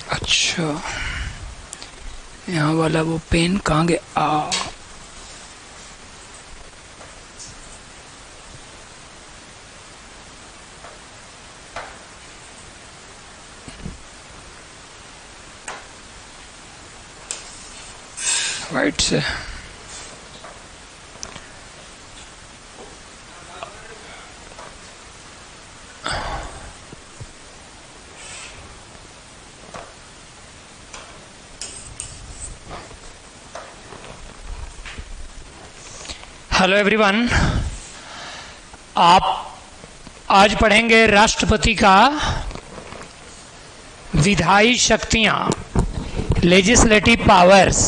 अच्छा, यहाँ वाला वो पेन कहाँ गया? वाइट से हेलो एवरीवन, आप आज पढ़ेंगे राष्ट्रपति का विधायी शक्तियां, लेजिस्लेटिव पावर्स।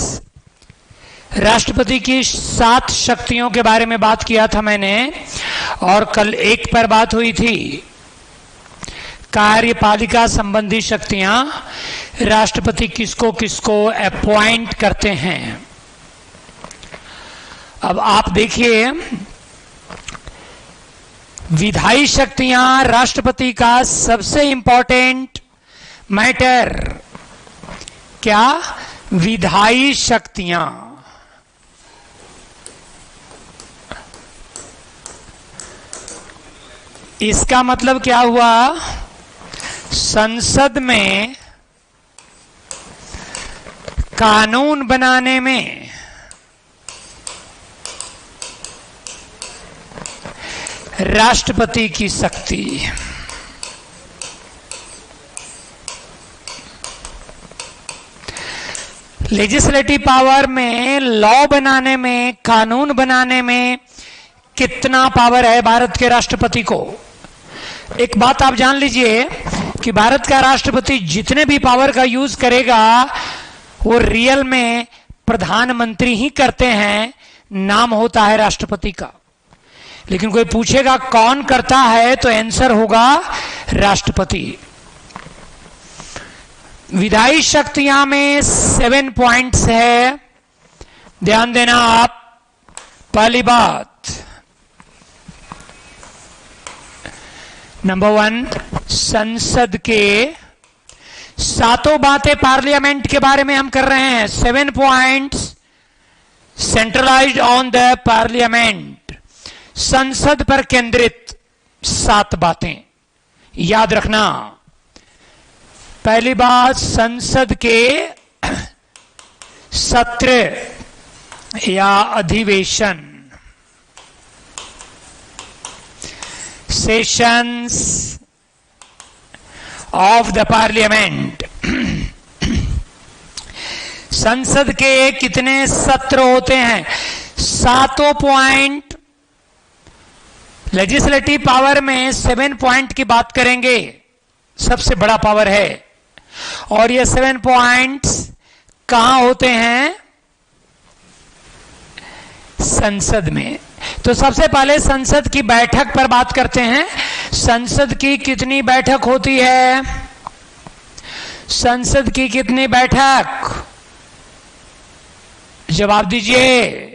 राष्ट्रपति की 7 शक्तियों के बारे में बात किया था मैंने, और कल एक पर बात हुई थी, कार्यपालिका संबंधी शक्तियां। राष्ट्रपति किसको किसको अपॉइंट करते हैं। अब आप देखिए, विधायी शक्तियां राष्ट्रपति का सबसे इंपॉर्टेंट मैटर। क्या? विधायी शक्तियां। इसका मतलब क्या हुआ? संसद में कानून बनाने में राष्ट्रपति की शक्ति। लेजिस्लेटिव पावर में, लॉ बनाने में, कानून बनाने में कितना पावर है भारत के राष्ट्रपति को। एक बात आप जान लीजिए कि भारत का राष्ट्रपति जितने भी पावर का यूज करेगा वो रियल में प्रधानमंत्री ही करते हैं, नाम होता है राष्ट्रपति का। लेकिन कोई पूछेगा कौन करता है, तो आंसर होगा राष्ट्रपति। विधायी शक्तियां में 7 पॉइंट्स है, ध्यान देना आप। पहली बात, नंबर 1, संसद के 7 बातें पार्लियामेंट के बारे में हम कर रहे हैं। 7 points centralised on the parliament, संसद पर केंद्रित 7 बातें याद रखना। पहली बात, संसद के सत्र या अधिवेशन, सेशंस ऑफ द पार्लियामेंट। संसद के कितने सत्र होते हैं? 7 पॉइंट। लेजिस्लेटिव पावर में 7 पॉइंट की बात करेंगे, सबसे बड़ा पावर है। और ये 7 पॉइंट्स कहां होते हैं? संसद में। तो सबसे पहले संसद की बैठक पर बात करते हैं। संसद की कितनी बैठक होती है? संसद की कितनी बैठक? जवाब दीजिए,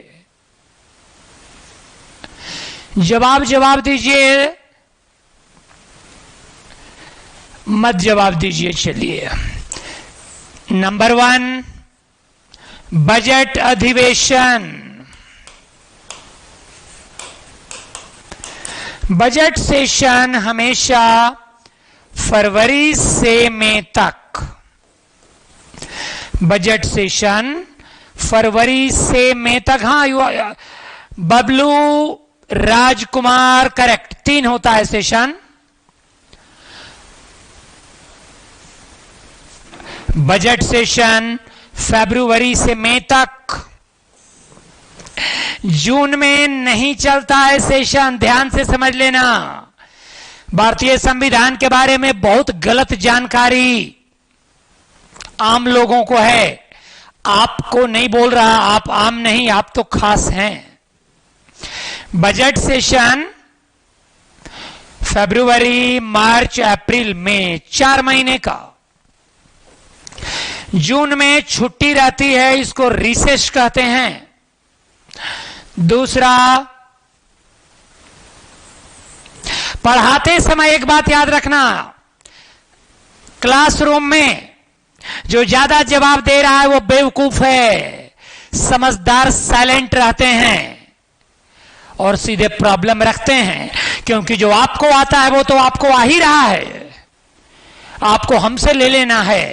जवाब दीजिए, मत जवाब दीजिए। चलिए, नंबर 1, बजट अधिवेशन। बजट सेशन हमेशा फरवरी से मई तक। बजट सेशन फरवरी से मई तक। हाँ, बबलू राजकुमार करेक्ट। 3 होता है सेशन। बजट सेशन फरवरी से मई तक। जून में नहीं चलता है सेशन, ध्यान से समझ लेना। भारतीय संविधान के बारे में बहुत गलत जानकारी आम लोगों को है। आपको नहीं बोल रहा, आप आम नहीं, आप तो खास हैं। बजट सेशन फरवरी, मार्च, अप्रैल, मई, 4 महीने का। जून में छुट्टी रहती है, इसको रिसेस कहते हैं। दूसरा, पढ़ाते समय एक बात याद रखना, क्लासरूम में जो ज्यादा जवाब दे रहा है वो बेवकूफ है। समझदार साइलेंट रहते हैं और सीधे प्रॉब्लम रखते हैं, क्योंकि जो आपको आता है वो तो आपको आ ही रहा है, आपको हमसे ले लेना है।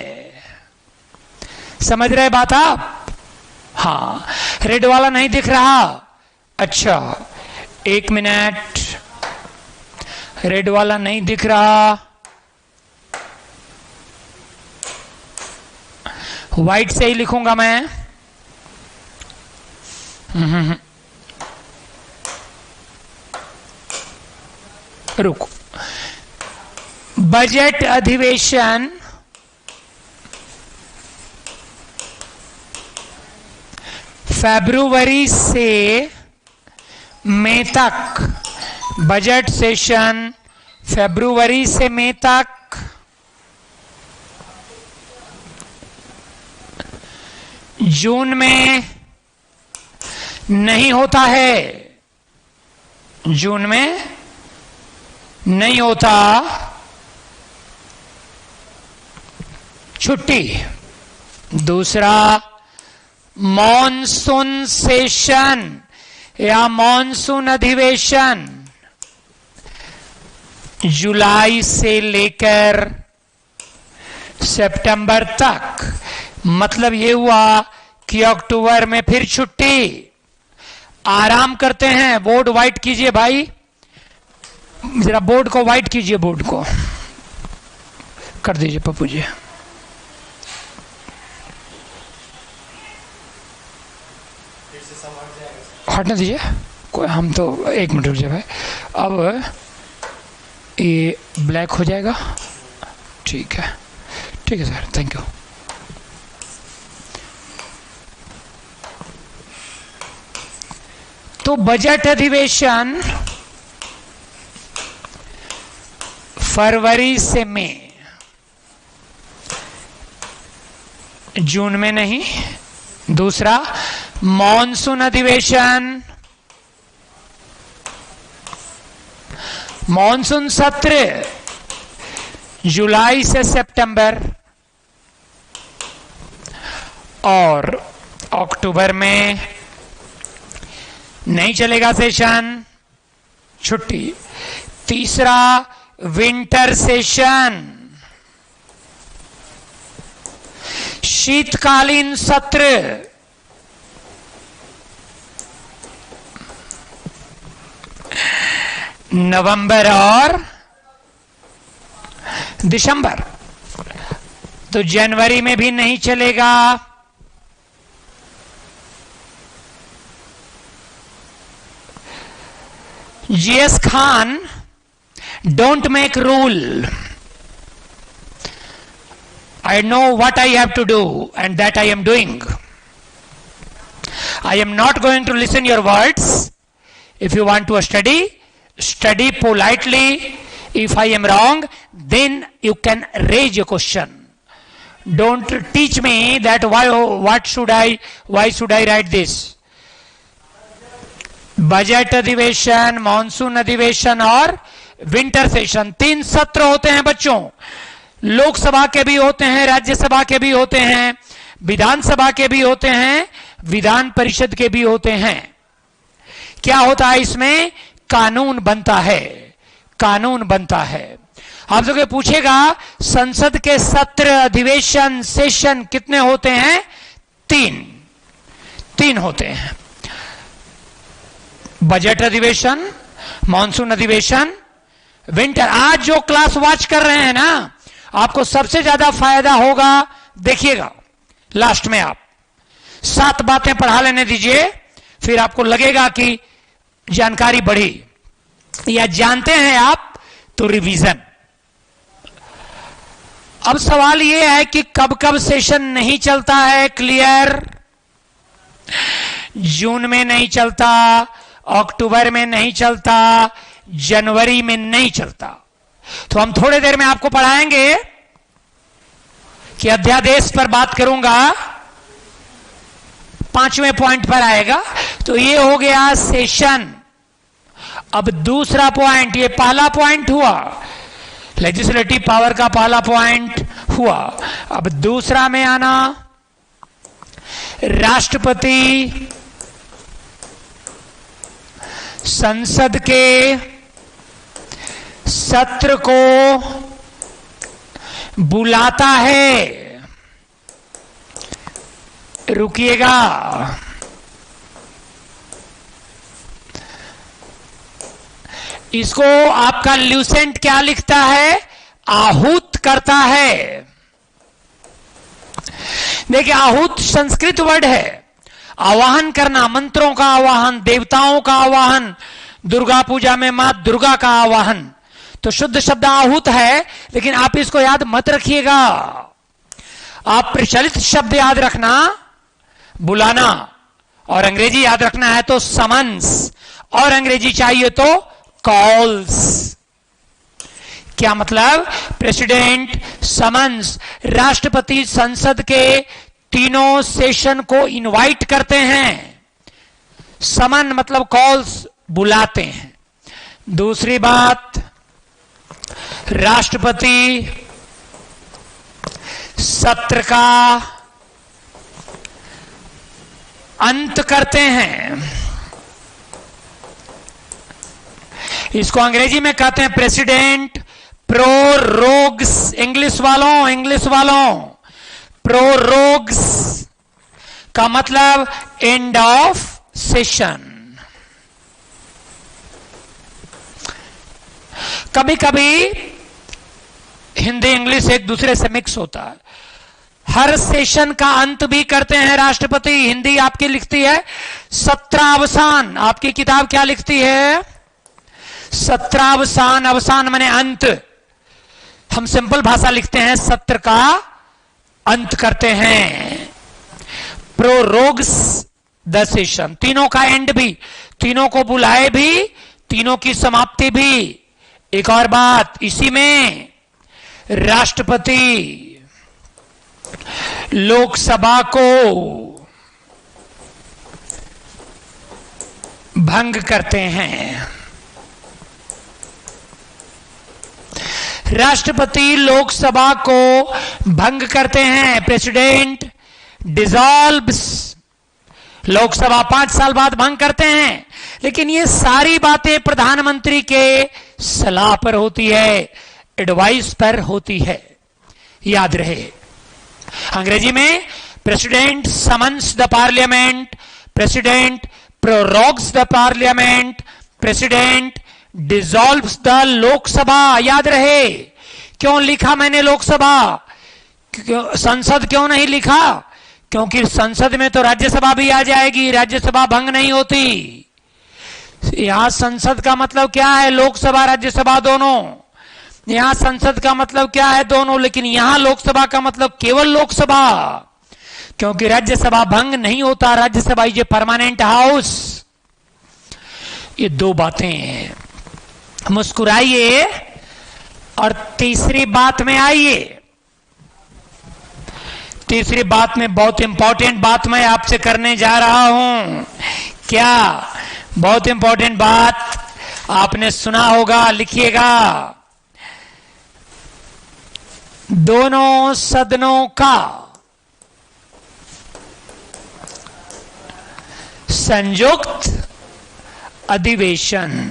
समझ रहे बात आप? हाँ, रेड वाला नहीं दिख रहा? अच्छा, 1 मिनट, रेड वाला नहीं दिख रहा। व्हाइट से ही लिखूंगा मैं। रुको। बजट अधिवेशन फरवरी से मई तक, बजट सेशन फरवरी से मई तक जून में नहीं होता है, जून में नहीं होता, छुट्टी। दूसरा, मॉनसून सेशन या मॉनसून अधिवेशन जुलाई से लेकर सितंबर तक। मतलब ये हुआ कि अक्टूबर में फिर छुट्टी, आराम करते हैं। बोर्ड व्हाइट कीजिए भाई, जरा बोर्ड को व्हाइट कीजिए, बोर्ड को कर दीजिए पप्पू जी। हटने दीजिए कोई, हम तो 1 मिनट रुक जाए भाई। अब ये ब्लैक हो जाएगा, ठीक है, ठीक है सर, थैंक यू। तो बजट अधिवेशन फरवरी से मई, जून में नहीं। दूसरा, मॉनसून अधिवेशन, मॉनसून सत्र जुलाई से सितंबर, और अक्टूबर में नहीं चलेगा सेशन, छुट्टी। तीसरा, विंटर सेशन, शीतकालीन सत्र, नवंबर और दिसंबर। तो जनवरी में भी नहीं चलेगा। GS Khan, don't make rule. I know what I have to do and that I am doing. I am not going to listen your words. If you want to study, study politely. If I am wrong, then you can raise a question. Don't teach me that why should I write this. Budget अधिवेशन, monsoon अधिवेशन और winter session, 3 सत्र होते हैं बच्चों। लोकसभा के भी होते हैं, राज्यसभा के भी होते हैं, विधानसभा के भी होते हैं, विधान परिषद के भी होते हैं। क्या होता है इसमें? कानून बनता है, कानून बनता है। आप लोग पूछेगा संसद के सत्र, अधिवेशन, सेशन कितने होते हैं? 3 होते हैं। बजट अधिवेशन, मॉनसून अधिवेशन, विंटर। आज जो क्लास वॉच कर रहे हैं ना, आपको सबसे ज्यादा फायदा होगा। देखिएगा लास्ट में आप 7 बातें पढ़ा लेने दीजिए, फिर आपको लगेगा कि जानकारी बढ़ी या जानते हैं आप, तो रिवीजन। अब सवाल यह है कि कब कब सेशन नहीं चलता है। क्लियर? जून में नहीं चलता, अक्टूबर में नहीं चलता, जनवरी में नहीं चलता। तो हम थोड़ी देर में आपको पढ़ाएंगे कि अध्यादेश पर बात करूंगा, 5वें पॉइंट पर आएगा। तो ये हो गया सेशन। अब दूसरा पॉइंट, ये पहला पॉइंट हुआ लेजिस्लेटिव पावर का पहला पॉइंट, हुआ। अब दूसरा में आना, राष्ट्रपति संसद के सत्र को बुलाता है। रुकिएगा, इसको आपका ल्यूसेंट क्या लिखता है? आहूत करता है। देखिए, आहूत संस्कृत वर्ड है, आवाहन करना, मंत्रों का आवाहन, देवताओं का आवाहन, दुर्गा पूजा में मां दुर्गा का आवाहन, तो शुद्ध शब्द आहूत है। लेकिन आप इसको याद मत रखिएगा, आप प्रचलित शब्द याद रखना, बुलाना, और अंग्रेजी याद रखना है तो समन्स, और अंग्रेजी चाहिए तो कॉल्स। क्या मतलब? प्रेसिडेंट समन्स, राष्ट्रपति संसद के तीनों सेशन को इनवाइट करते हैं। समन मतलब कॉल्स, बुलाते हैं। दूसरी बात, राष्ट्रपति सत्र का अंत करते हैं। इसको अंग्रेजी में कहते हैं प्रेसिडेंट प्रोरोग्स। इंग्लिश वालों प्रोरोग्स का मतलब एंड ऑफ सेशन। कभी कभी हिंदी इंग्लिश एक दूसरे से मिक्स होता है। हर सेशन का अंत भी करते हैं राष्ट्रपति। हिंदी आपकी लिखती है सत्रावसान, आपकी किताब क्या लिखती है? सत्रावसान, अवसान माने अंत। हम सिंपल भाषा लिखते हैं, सत्र का अंत करते हैं। प्रोरोग्स द सेशन, तीनों का एंड भी, तीनों को बुलाए भी, तीनों की समाप्ति भी। एक और बात, इसी में राष्ट्रपति लोकसभा को भंग करते हैं। राष्ट्रपति लोकसभा को भंग करते हैं। प्रेसिडेंट डिसॉल्व्स, लोकसभा 5 साल बाद भंग करते हैं। लेकिन ये सारी बातें प्रधानमंत्री के सलाह पर होती है, एडवाइस पर होती है, याद रहे। अंग्रेजी में president summons the parliament, president prorogues the parliament, president dissolves the Lok Sabha. याद रहे। क्यों लिखा मैंने लोकसभा, संसद क्यों नहीं लिखा? क्योंकि संसद में तो राज्यसभा भी आ जाएगी, राज्यसभा भंग नहीं होती। यहां संसद का मतलब क्या है? लोकसभा राज्यसभा दोनों। यहां संसद का मतलब क्या है? दोनों। लेकिन यहां लोकसभा का मतलब केवल लोकसभा, क्योंकि राज्यसभा भंग नहीं होता। Rajya Sabha is a permanent house. ये दो बातें हैं। मुस्कुराइए और तीसरी बात में आइए। तीसरी बात में बहुत इंपॉर्टेंट बात मैं आपसे करने जा रहा हूं। क्या? बहुत इंपॉर्टेंट बात, आपने सुना होगा, लिखिएगा। दोनों सदनों का संयुक्त अधिवेशन।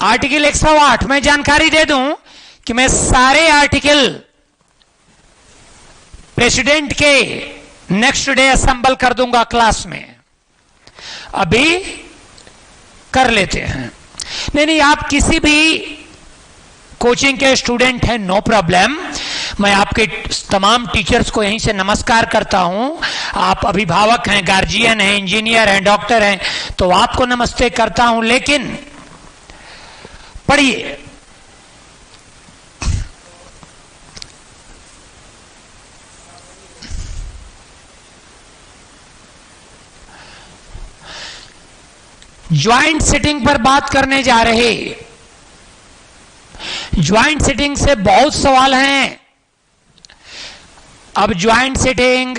आर्टिकल 108, मैं जानकारी दे दूं कि मैं सारे आर्टिकल प्रेसिडेंट के नेक्स्ट डे असेंबल कर दूंगा क्लास में। अभी कर लेते हैं। नहीं, आप किसी भी कोचिंग के स्टूडेंट हैं, नो प्रॉब्लम। मैं आपके तमाम टीचर्स को यहीं से नमस्कार करता हूं। आप अभिभावक हैं, गार्जियन हैं, इंजीनियर हैं, डॉक्टर हैं, तो आपको नमस्ते करता हूं। लेकिन पढ़िए, ज्वाइंट सिटिंग पर बात करने जा रहे। ज्वाइंट सिटिंग से बहुत सवाल हैं। अब ज्वाइंट सिटिंग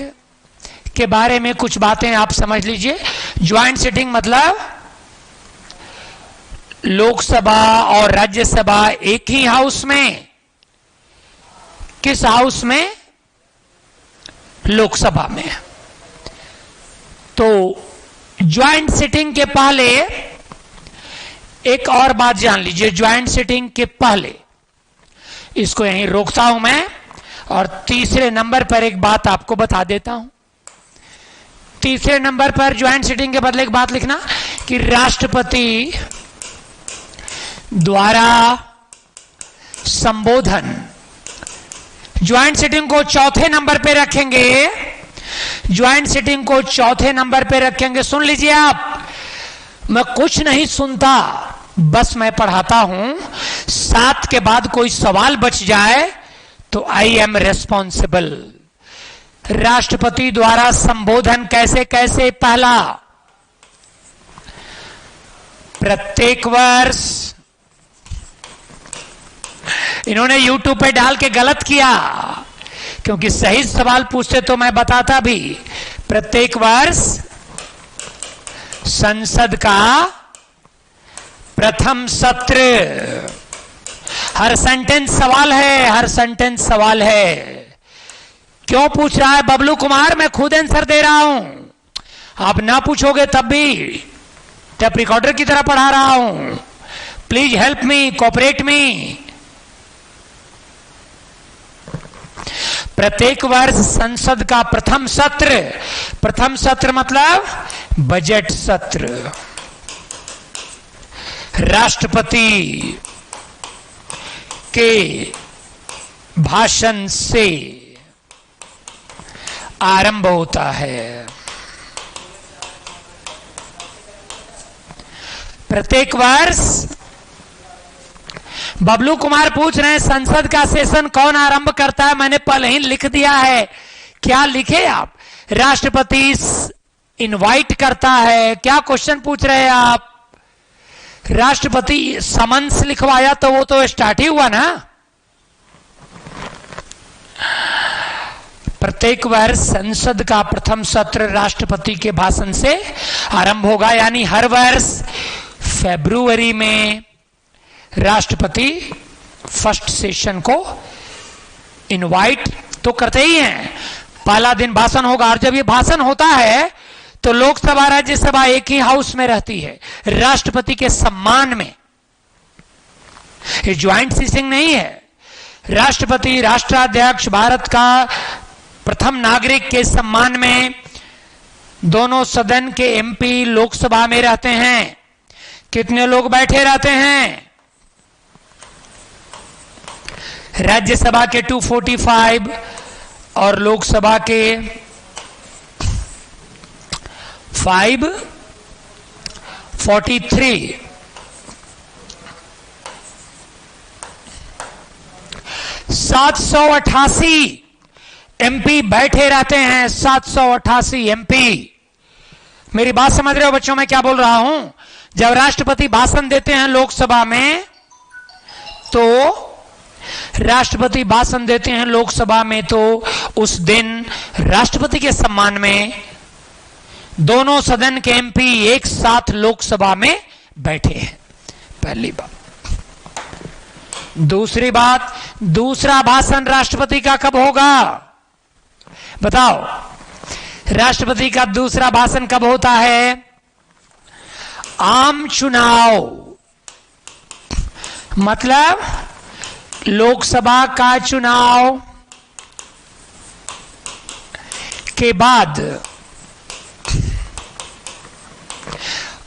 के बारे में कुछ बातें आप समझ लीजिए। ज्वाइंट सिटिंग मतलब लोकसभा और राज्यसभा एक ही हाउस में किस हाउस में? लोकसभा में। तो ज्वाइंट सिटिंग के पहले एक और बात जान लीजिए। ज्वाइंट सिटिंग के पहले, इसको यहीं रोकता हूं मैं, और तीसरे नंबर पर एक बात आपको बता देता हूं। तीसरे नंबर पर ज्वाइंट सिटिंग के बदले एक बात लिखना कि राष्ट्रपति द्वारा संबोधन। ज्वाइंट सिटिंग को चौथे नंबर पे रखेंगे। ज्वाइंट सिटिंग को चौथे नंबर पे रखेंगे। सुन लीजिए आप, मैं कुछ नहीं सुनता, बस मैं पढ़ाता हूं। 7 के बाद कोई सवाल बच जाए तो आई एम रेस्पॉन्सिबल। राष्ट्रपति द्वारा संबोधन कैसे कैसे? पहला, प्रत्येक वर्ष, इन्होंने यूट्यूब पे डाल के गलत किया, क्योंकि सही सवाल पूछते तो मैं बताता भी। प्रत्येक वर्ष संसद का प्रथम सत्र। हर सेंटेंस सवाल है, हर सेंटेंस सवाल है। क्यों पूछ रहा है बबलू कुमार? मैं खुद आंसर दे रहा हूं, आप ना पूछोगे तब भी टेप रिकॉर्डर की तरह पढ़ा रहा हूं। प्लीज हेल्प मी, कोऑपरेट मी। प्रत्येक वर्ष संसद का प्रथम सत्र, प्रथम सत्र मतलब बजट सत्र, राष्ट्रपति के भाषण से आरंभ होता है। प्रत्येक वर्ष। बबलू कुमार पूछ रहे हैं संसद का सेशन कौन आरंभ करता है? मैंने पहले ही लिख दिया है। क्या लिखे आप? राष्ट्रपति इनवाइट करता है। क्या क्वेश्चन पूछ रहे हैं आप? राष्ट्रपति समन्स लिखवाया तो वो तो स्टार्ट ही हुआ ना। प्रत्येक वर्ष संसद का प्रथम सत्र राष्ट्रपति के भाषण से आरंभ होगा, यानी हर वर्ष फरवरी में राष्ट्रपति फर्स्ट सेशन को इनवाइट तो करते ही हैं। पहला दिन भाषण होगा, और जब ये भाषण होता है तो लोकसभा राज्यसभा एक ही हाउस में रहती है, राष्ट्रपति के सम्मान में। ये ज्वाइंट सिटिंग नहीं है। राष्ट्रपति, राष्ट्राध्यक्ष, भारत का प्रथम नागरिक के सम्मान में दोनों सदन के एमपी लोकसभा में रहते हैं। कितने लोग बैठे रहते हैं? राज्यसभा के 245 और लोकसभा के 543। 788 एमपी बैठे रहते हैं। 788 एमपी। मेरी बात समझ रहे हो बच्चों? मैं क्या बोल रहा हूं? जब राष्ट्रपति भाषण देते हैं लोकसभा में, तो राष्ट्रपति भाषण देते हैं लोकसभा में, तो उस दिन राष्ट्रपति के सम्मान में दोनों सदन के एमपी एक साथ लोकसभा में बैठे हैं। पहली बात। दूसरी बात, दूसरा भाषण राष्ट्रपति का कब होगा? बताओ, राष्ट्रपति का दूसरा भाषण कब होता है? आम चुनाव, मतलब लोकसभा का चुनाव के बाद।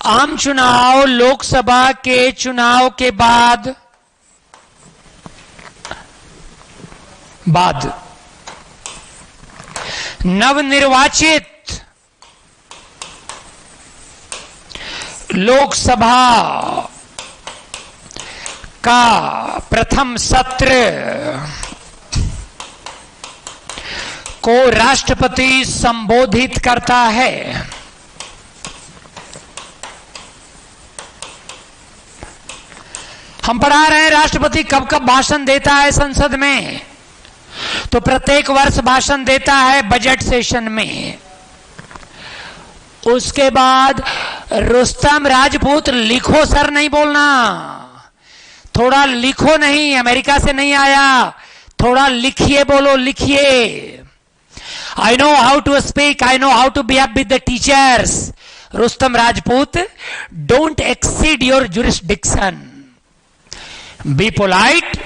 आम चुनाव लोकसभा के चुनाव के बाद नवनिर्वाचित लोकसभा का प्रथम सत्र को राष्ट्रपति संबोधित करता है। हम पढ़ा रहे हैं राष्ट्रपति कब कब भाषण देता है संसद में, तो प्रत्येक वर्ष भाषण देता है बजट सेशन में। उसके बाद रुस्तम राजपूत लिखो सर नहीं बोलना, थोड़ा लिखो नहीं, अमेरिका से नहीं आया, थोड़ा लिखिए, बोलो लिखिए। I know how to speak, I know how to behave with the teachers. Rustam Rajput, don't exceed your jurisdiction. Be polite,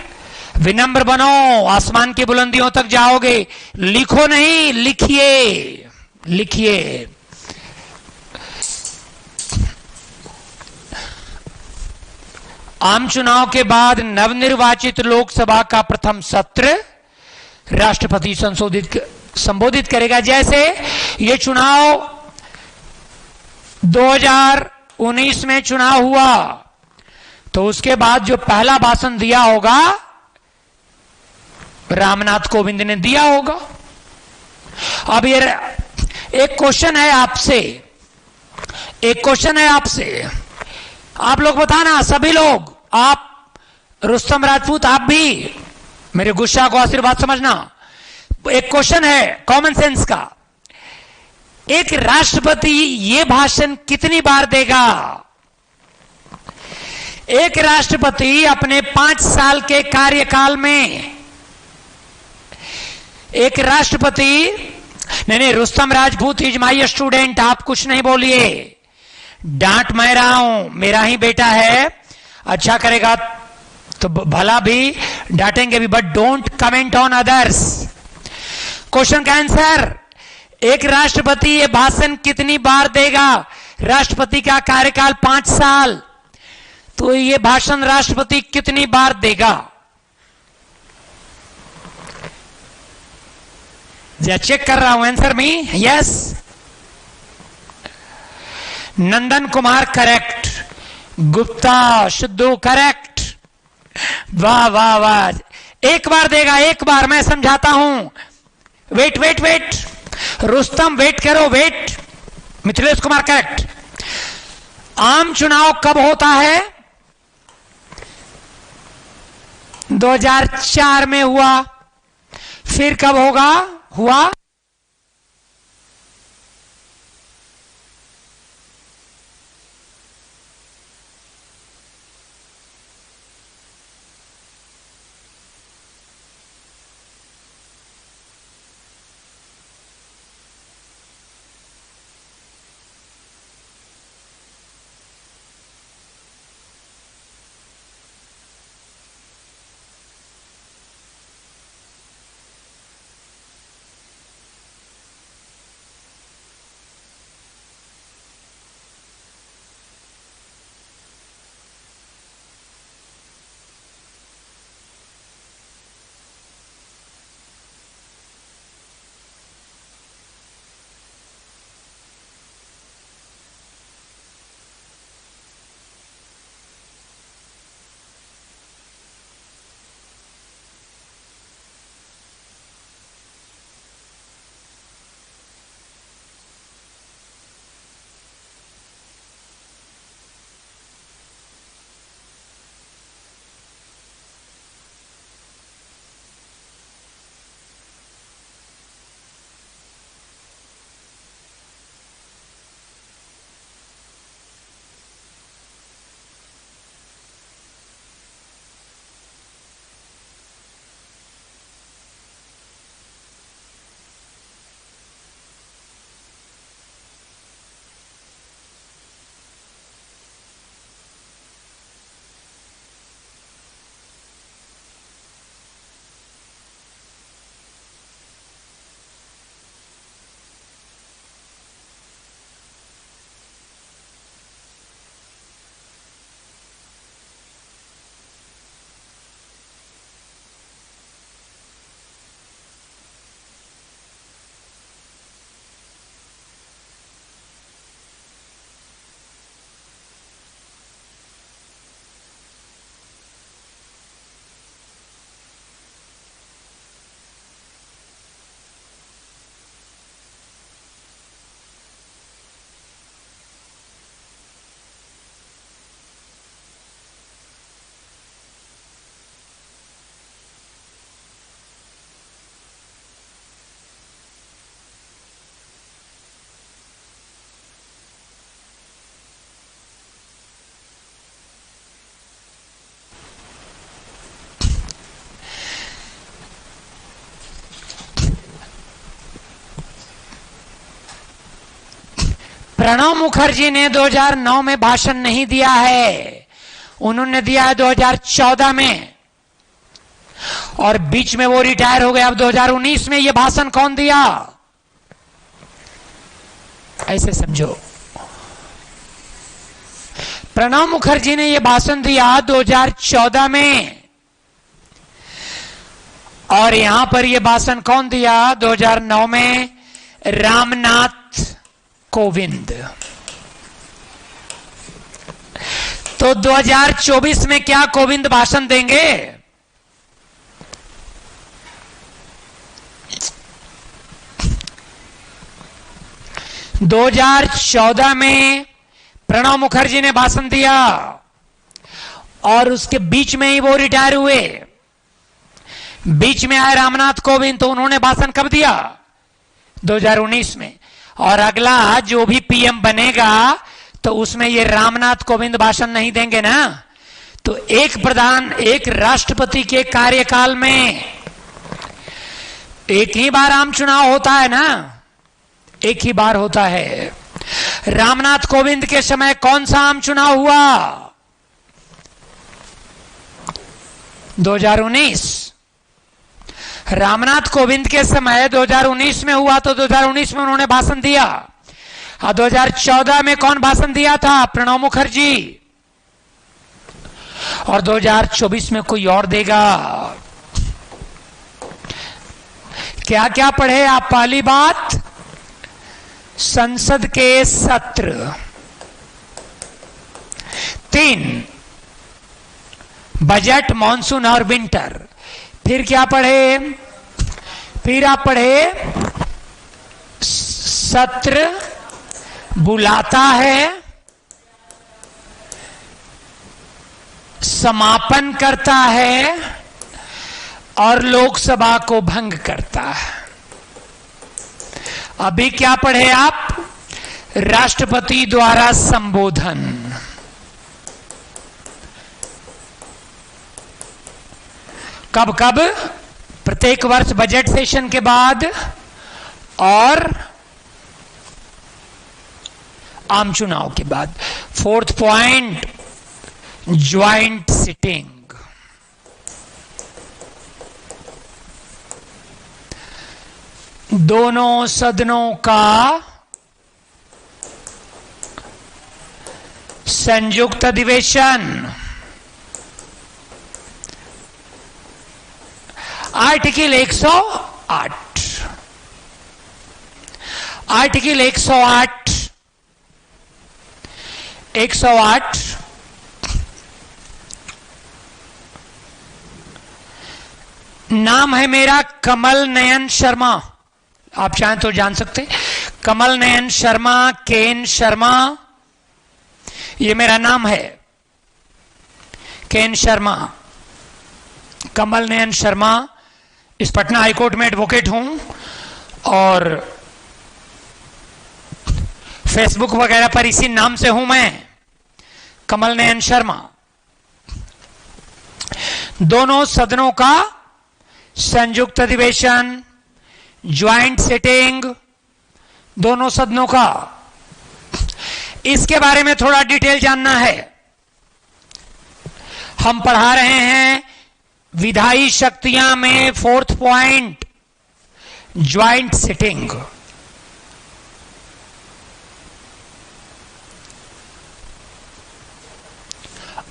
विनम्र बनो, आसमान की बुलंदियों तक जाओगे। लिखो नहीं, लिखिए, लिखिए। आम चुनाव के बाद नवनिर्वाचित लोकसभा का प्रथम सत्र राष्ट्रपति संबोधित करेगा। जैसे ये चुनाव 2019 में चुनाव हुआ तो उसके बाद जो पहला भाषण दिया होगा रामनाथ कोविंद ने दिया होगा। अब ये एक क्वेश्चन है आपसे, एक क्वेश्चन है आपसे, आप लोग बताना, सभी लोग, आप रुस्तम राजपूत, आप भी मेरे गुस्सा को आशीर्वाद समझना। एक क्वेश्चन है कॉमन सेंस का, एक राष्ट्रपति ये भाषण कितनी बार देगा? एक राष्ट्रपति अपने 5 साल के कार्यकाल में, एक राष्ट्रपति, नहीं Rustam Rajput is my student, आप कुछ नहीं बोलिए, डांट मैं रहा हूं, मेरा ही बेटा है, अच्छा करेगा तो भला भी, डांटेंगे भी, but don't comment on others. Question का आंसर, एक राष्ट्रपति ये भाषण कितनी बार देगा? राष्ट्रपति का कार्यकाल 5 साल, तो ये भाषण राष्ट्रपति कितनी बार देगा? चेक कर रहा हूं, आंसर मी यस। नंदन कुमार करेक्ट, गुप्ता शुद्धू करेक्ट, वाह वाह वाह। एक बार देगा, एक बार, मैं समझाता हूं। Wait wait wait, Rustam wait करो, वेट। मिथिलेश कुमार करेक्ट। आम चुनाव कब होता है? 2004 में हुआ, फिर कब होगा? हुआ प्रणब मुखर्जी ने 2009 में भाषण नहीं दिया है, उन्होंने दिया है 2014 में, और बीच में वो रिटायर हो गए। अब 2019 में ये भाषण कौन दिया, ऐसे समझो। प्रणब मुखर्जी ने ये भाषण दिया 2014 में, और यहां पर ये भाषण कौन दिया 2009 में, रामनाथ कोविंद। तो 2024 में क्या कोविंद भाषण देंगे? – 2014 में प्रणब मुखर्जी ने भाषण दिया और उसके बीच में ही वो रिटायर हुए। बीच में आए रामनाथ कोविंद, तो उन्होंने भाषण कब दिया? 2019 में। और अगला जो भी पीएम बनेगा तो उसमें ये रामनाथ कोविंद भाषण नहीं देंगे ना। तो एक राष्ट्रपति के कार्यकाल में एक ही बार आम चुनाव होता है ना, एक ही बार होता है। रामनाथ कोविंद के समय कौन सा आम चुनाव हुआ? 2019। रामनाथ कोविंद के समय 2019 में हुआ, तो 2019 में उन्होंने भाषण दिया। 2014 में कौन भाषण दिया था? प्रणब मुखर्जी। और 2024 में कोई और देगा। क्या क्या पढ़े आप? पहली बात, संसद के सत्र। 3, बजट, मॉनसून और विंटर। फिर क्या पढ़े? फिर आप पढ़े सत्र बुलाता है, समापन करता है और लोकसभा को भंग करता है। अभी क्या पढ़े आप? राष्ट्रपति द्वारा संबोधन। कब कब? प्रत्येक वर्ष बजट सेशन के बाद और आम चुनाव के बाद। 4th point, joint sitting. दोनों सदनों का संयुक्त अधिवेशन। आर्टिकल 108। आर्टिकल 108 नाम है मेरा कमल नयन शर्मा। आप चाहें तो जान सकते। कमल नयन शर्मा, केन शर्मा, ये मेरा नाम है। केन शर्मा, कमल नयन शर्मा। इस पटना हाईकोर्ट में एडवोकेट हूं और फेसबुक वगैरह पर इसी नाम से हूं मैं, कमल नयन शर्मा। दोनों सदनों का संयुक्त अधिवेशन, ज्वाइंट सिटिंग, दोनों सदनों का। इसके बारे में थोड़ा डिटेल जानना है। हम पढ़ा रहे हैं विधायी शक्तियां में 4th पॉइंट, ज्वाइंट सिटिंग।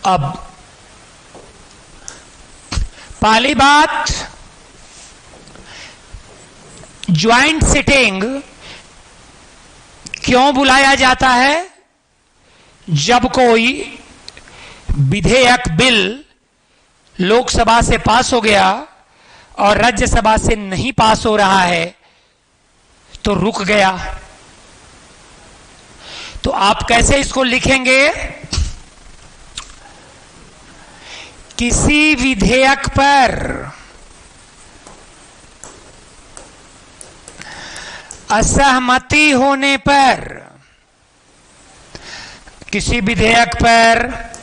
अब पहली बात, ज्वाइंट सिटिंग क्यों बुलाया जाता है? जब कोई विधेयक, बिल लोकसभा से पास हो गया और राज्यसभा से नहीं पास हो रहा है तो रुक गया। तो आप कैसे इसको लिखेंगे? किसी विधेयक पर असहमति होने पर, किसी विधेयक पर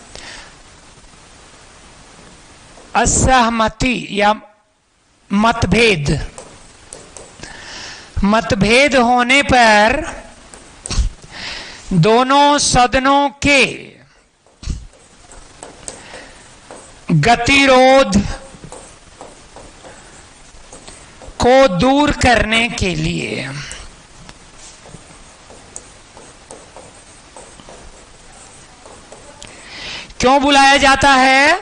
असहमति या मतभेद होने पर दोनों सदनों के गतिरोध को दूर करने के लिए क्यों बुलाया जाता है?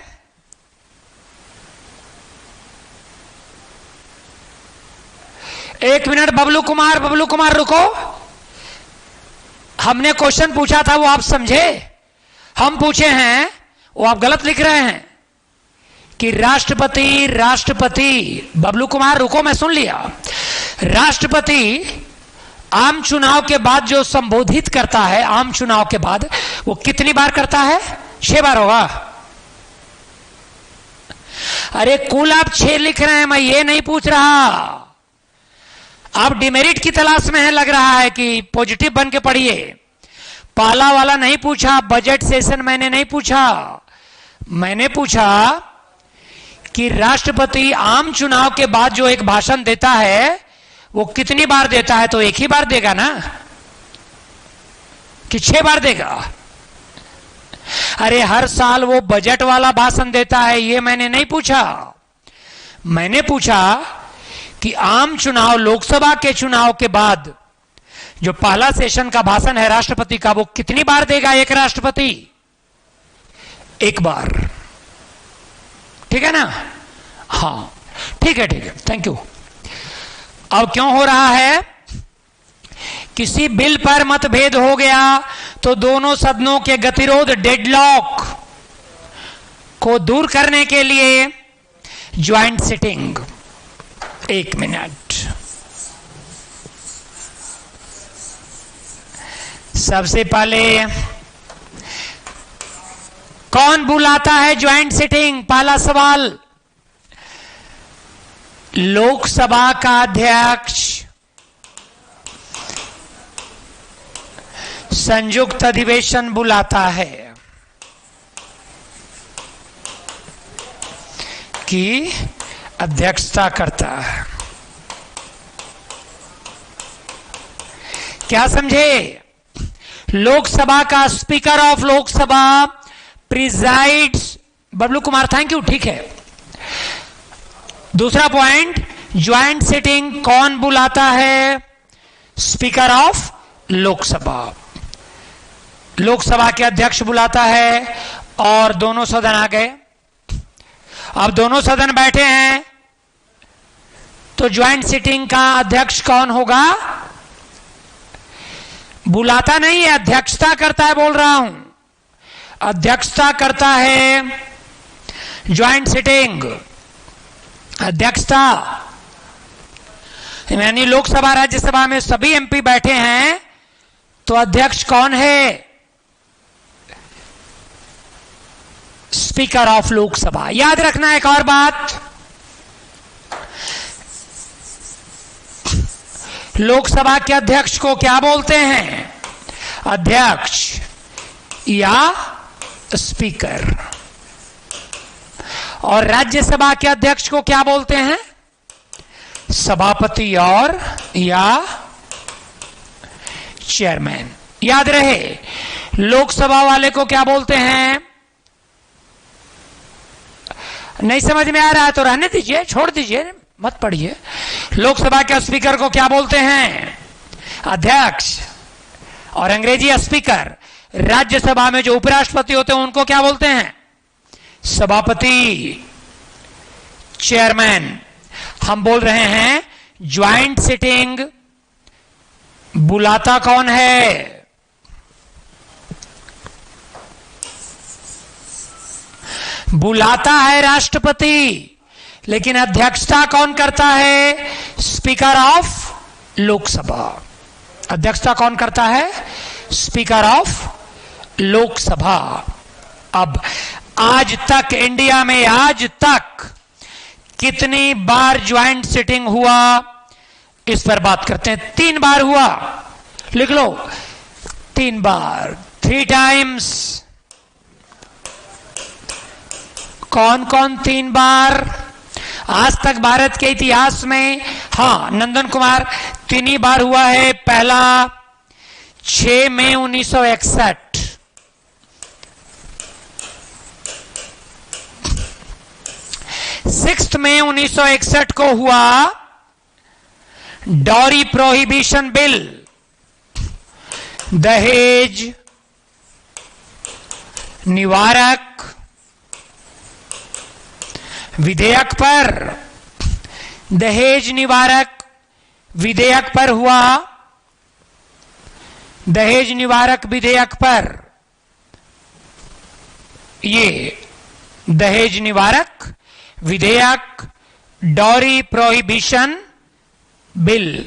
एक मिनट बबलू कुमार रुको। हमने क्वेश्चन पूछा था वो आप समझे? हम पूछे हैं वो आप गलत लिख रहे हैं कि राष्ट्रपति बबलू कुमार रुको, मैं सुन लिया। राष्ट्रपति आम चुनाव के बाद जो संबोधित करता है, आम चुनाव के बाद वो कितनी बार करता है? 6 बार होगा। अरे कुल आप 6 लिख रहे हैं, मैं ये नहीं पूछ रहा। आप डिमेरिट की तलाश में है, लग रहा है कि पॉजिटिव बन के पढ़िए। पाला वाला नहीं पूछा, बजट सेशन मैंने नहीं पूछा। मैंने पूछा कि राष्ट्रपति आम चुनाव के बाद जो एक भाषण देता है वो कितनी बार देता है? तो एक ही बार देगा ना कि 6 बार देगा? अरे हर साल वो बजट वाला भाषण देता है, ये मैंने नहीं पूछा। मैंने पूछा कि आम चुनाव, लोकसभा के चुनाव के बाद जो पहला सेशन का भाषण है राष्ट्रपति का, वो कितनी बार देगा एक राष्ट्रपति? 1 बार। ठीक है ना? हाँ ठीक है, थैंक यू। अब क्यों हो रहा है? किसी बिल पर मतभेद हो गया तो दोनों सदनों के गतिरोध, डेडलॉक को दूर करने के लिए ज्वाइंट सिटिंग। 1 मिनट। सबसे पहले कौन बुलाता है ज्वाइंट सिटिंग? पहला सवाल। लोकसभा का अध्यक्ष संयुक्त अधिवेशन बुलाता है कि अध्यक्षता करता है। क्या समझे? लोकसभा का speaker of Lok Sabha presides. Bablu Kumar thank you, ठीक है। दूसरा पॉइंट, ज्वाइंट सिटिंग कौन बुलाता है? Speaker of Lok Sabha. लोकसभा के अध्यक्ष बुलाता है और दोनों सदन आ गए। अब दोनों सदन बैठे हैं तो ज्वाइंट सिटिंग का अध्यक्ष कौन होगा? बुलाता नहीं है, अध्यक्षता करता है, बोल रहा हूं। अध्यक्षता करता है ज्वाइंट सिटिंग। अध्यक्षता यानी लोकसभा राज्यसभा में सभी एमपी बैठे हैं तो अध्यक्ष कौन है? Speaker of Lok Sabha. याद रखना एक और बात, लोकसभा के अध्यक्ष को क्या बोलते हैं? अध्यक्ष या स्पीकर। और राज्यसभा के अध्यक्ष को क्या बोलते हैं? सभापति और या चेयरमैन। याद रहे, लोकसभा वाले को क्या बोलते हैं? नहीं समझ में आ रहा है तो रहने दीजिए, छोड़ दीजिए, मत पढ़िए। लोकसभा के स्पीकर को क्या बोलते हैं? अध्यक्ष। और अंग्रेजी स्पीकर। राज्यसभा में जो उपराष्ट्रपति होते हैं उनको क्या बोलते हैं? सभापति, चेयरमैन। हम बोल रहे हैं ज्वाइंट सिटिंग बुलाता कौन है? बुलाता है राष्ट्रपति, लेकिन अध्यक्षता कौन करता है? Speaker of Lok Sabha. अध्यक्षता कौन करता है? Speaker of Lok Sabha. अब आज तक इंडिया में, आज तक कितनी बार ज्वाइंट सिटिंग हुआ, इस पर बात करते हैं। 3 बार हुआ, लिख लो, 3 बार, 3 टाइम्स। कौन कौन 3 बार? आज तक भारत के इतिहास में, हाँ, नंदन कुमार 3 ही बार हुआ है। पहला 6 मई 1961। 6 मई 1961 को हुआ डॉरी प्रोहिबिशन बिल, दहेज निवारक विधेयक पर, दहेज निवारक विधेयक पर हुआ, दहेज निवारक विधेयक पर, ये दहेज निवारक विधेयक, डॉरी प्रोहिबिशन बिल।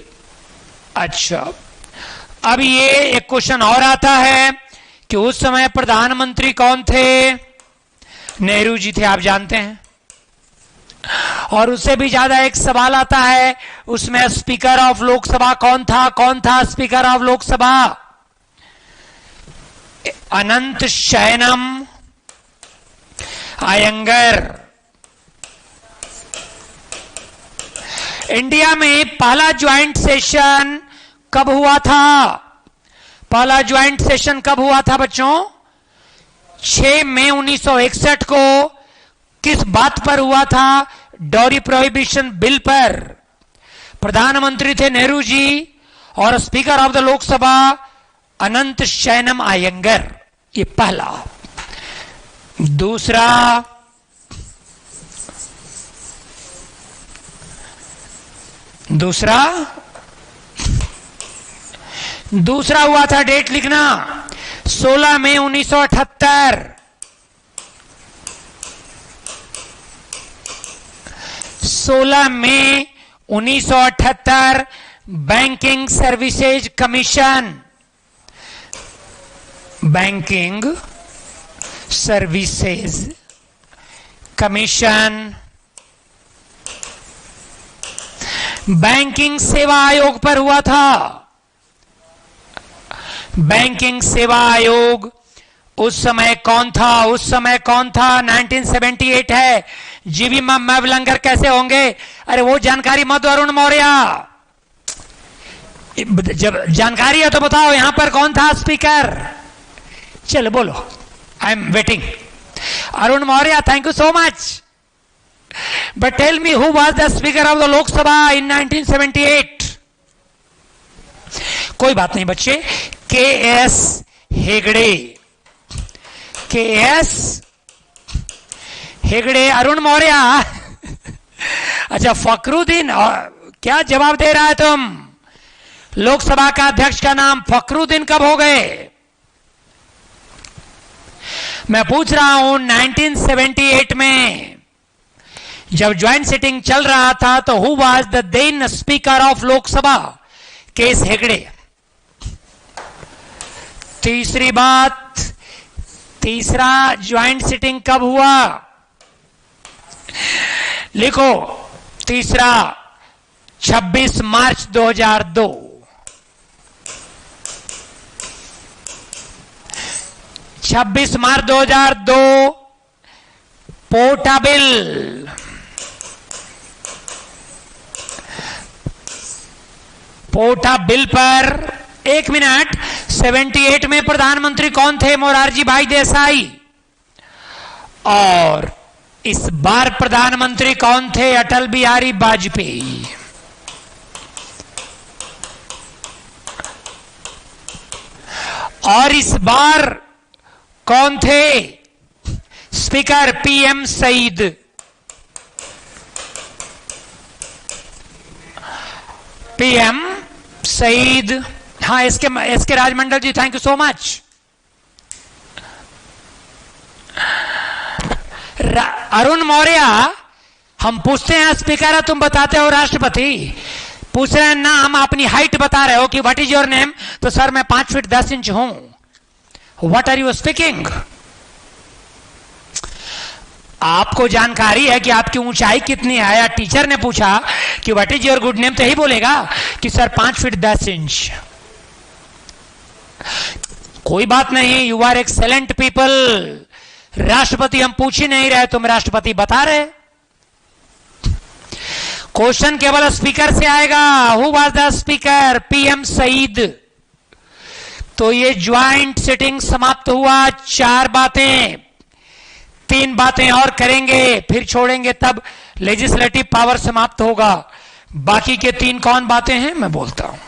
अच्छा, अब ये एक क्वेश्चन और आता है कि उस समय प्रधानमंत्री कौन थे? नेहरू जी थे, आप जानते हैं। और उससे भी ज्यादा एक सवाल आता है, उसमें स्पीकर ऑफ लोकसभा कौन था? कौन था speaker of Lok Sabha? Ananth Sayanam Ayyangar. India में पहला ज्वाइंट सेशन कब हुआ था? पहला ज्वाइंट सेशन कब हुआ था बच्चों? 6 मई 1961 को। किस बात पर हुआ था? डॉरी प्रोहिबिशन बिल पर। प्रधानमंत्री थे नेहरू जी और speaker of the Lok Sabha Ananth Sayanam Iyengar. ये पहला। दूसरा, दूसरा हुआ था, डेट लिखना, 16 मई 1978। 16 मई 1978 banking services commission, banking services commission, banking सेवा आयोग पर हुआ था। बैंकिंग सेवा आयोग उस समय कौन था? उस समय कौन था? 1978 है। जीवी मैवलंकर कैसे होंगे? अरे वो जानकारी मत दो अरुण मौर्य, जब जानकारी है तो बताओ यहां पर कौन था स्पीकर? चलो बोलो, I am waiting. Arun Maurya, thank you so much. But tell me who was the speaker of the Lok Sabha in 1978? कोई बात नहीं बच्चे, के.एस. हेगड़े। के.एस. हेगड़े। अरुण मौर्य, अच्छा फखरुद्दीन, क्या जवाब दे रहा है तुम? लोकसभा का अध्यक्ष का नाम फखरुद्दीन कब हो गए? मैं पूछ रहा हूं 1978 में जब ज्वाइंट सिटिंग चल रहा था तो who was the then speaker of Lok Sabha? K S. Hegde. तीसरी बात, तीसरा ज्वाइंट सिटिंग कब हुआ? लिखो, तीसरा 26 मार्च 2002। 26 मार्च 2002 पोटा बिल। पोटा बिल पर, एक मिनट, 78 में प्रधानमंत्री कौन थे? मोरारजी भाई देसाई। और इस बार प्रधानमंत्री कौन थे? अटल बिहारी वाजपेयी। और इस बार कौन थे speaker? PM Sayeed. P M Sayeed. हाँ, इसके Rajmandal ji, thank you so much. Arun Maurya, हम पूछते हैं स्पीकर है, तुम बताते हो राष्ट्रपति। पूछ रहे हैं नाम, अपनी हाइट बता रहे हो कि व्हाट इज योर नेम? तो सर मैं 5 फीट 10 इंच हूं। What are you speaking? आपको जानकारी है कि आपकी ऊंचाई कितनी है? या टीचर ने पूछा कि what is your good name, तो यही बोलेगा कि सर 5 फीट 10 इंच। कोई बात नहीं, यू आर एक्सेलेंट पीपल। राष्ट्रपति हम पूछ ही नहीं रहे, तुम राष्ट्रपति बता रहे। क्वेश्चन केवल स्पीकर से आएगा। Who was the speaker? PM Sayeed. तो ये ज्वाइंट सिटिंग समाप्त हुआ। 4 बातें, 3 बातें और करेंगे फिर छोड़ेंगे, तब लेजिस्लेटिव पावर समाप्त होगा। बाकी के 3 कौन बातें हैं मैं बोलता हूं।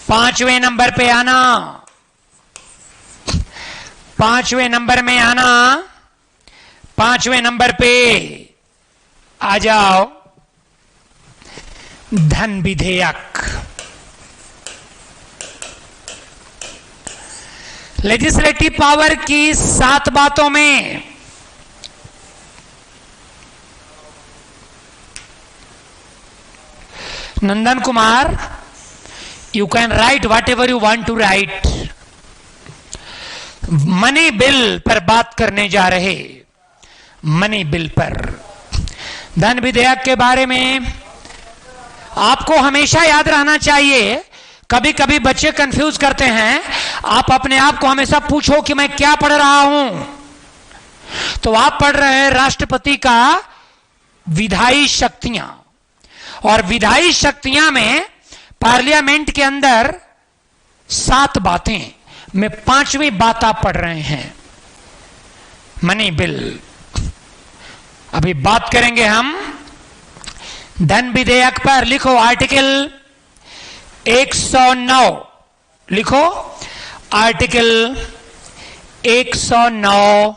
5वें नंबर पे आना, 5वें नंबर में आना, 5वें नंबर पे आ जाओ। धन विधेयक। लेजिस्लेटिव पावर की 7 बातों में Nandan Kumar, you can write whatever you want to write. Money bill पर बात करने जा रहे, मनी बिल पर। धन विधेयक के बारे में आपको हमेशा याद रहना चाहिए। कभी कभी बच्चे कंफ्यूज करते हैं। आप अपने आप को हमेशा पूछो कि मैं क्या पढ़ रहा हूं, तो आप पढ़ रहे हैं राष्ट्रपति का विधायी शक्तियां, और विधायी शक्तियां में पार्लियामेंट के अंदर 7 बातें में 5वीं बात आप पढ़ रहे हैं, मनी बिल। अभी बात करेंगे हम धन विधेयक पर। लिखो आर्टिकल 109, लिखो आर्टिकल 109।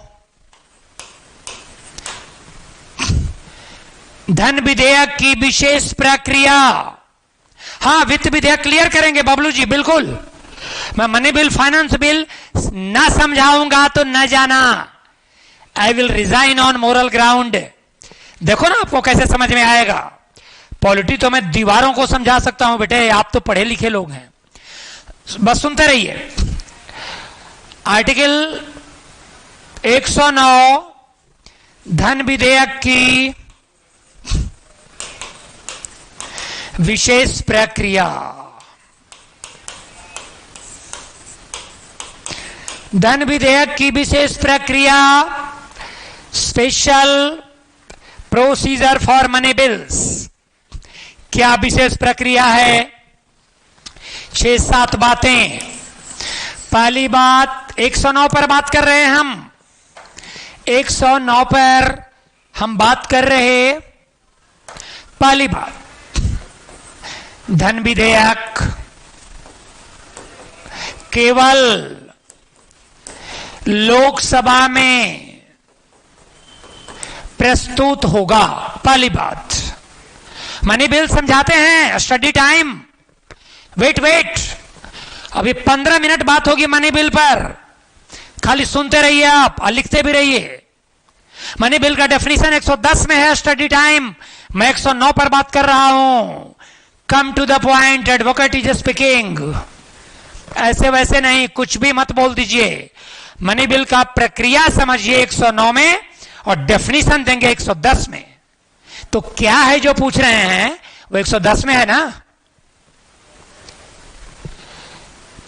धन विधेयक की विशेष प्रक्रिया। हां, वित्त विधेयक क्लियर करेंगे बबलू जी, बिल्कुल। मैं मनी बिल, फाइनेंस बिल ना समझाऊंगा तो न जाना। I will resign on moral ground. देखो ना आपको कैसे समझ में आएगा। पॉलिटी तो मैं दीवारों को समझा सकता हूं बेटे, आप तो पढ़े लिखे लोग हैं, बस सुनते रहिए। आर्टिकल 109 धन विधेयक की विशेष प्रक्रिया। धन विधेयक की विशेष प्रक्रिया, special procedure for money bills. क्या विशेष प्रक्रिया है? 6-7 बातें। पहली बात, 109 पर बात कर रहे हैं हम। 109 पर हम बात कर रहे। पहली बात, धन विधेयक केवल लोकसभा में प्रस्तुत होगा। पहली बात। मनी बिल समझाते हैं, स्टडी टाइम। वेट, अभी 15 मिनट बात होगी मनी बिल पर, खाली सुनते रहिए आप और लिखते भी रहिए। मनी बिल का डेफिनेशन 110 में है, स्टडी टाइम। मैं 109 पर बात कर रहा हूं। Come to the point, advocate is speaking. ऐसे वैसे नहीं, कुछ भी मत बोल दीजिए। मनी बिल का प्रक्रिया समझिए 109 में, और डेफिनेशन देंगे 110 में। तो क्या है जो पूछ रहे हैं वो 110 में है ना।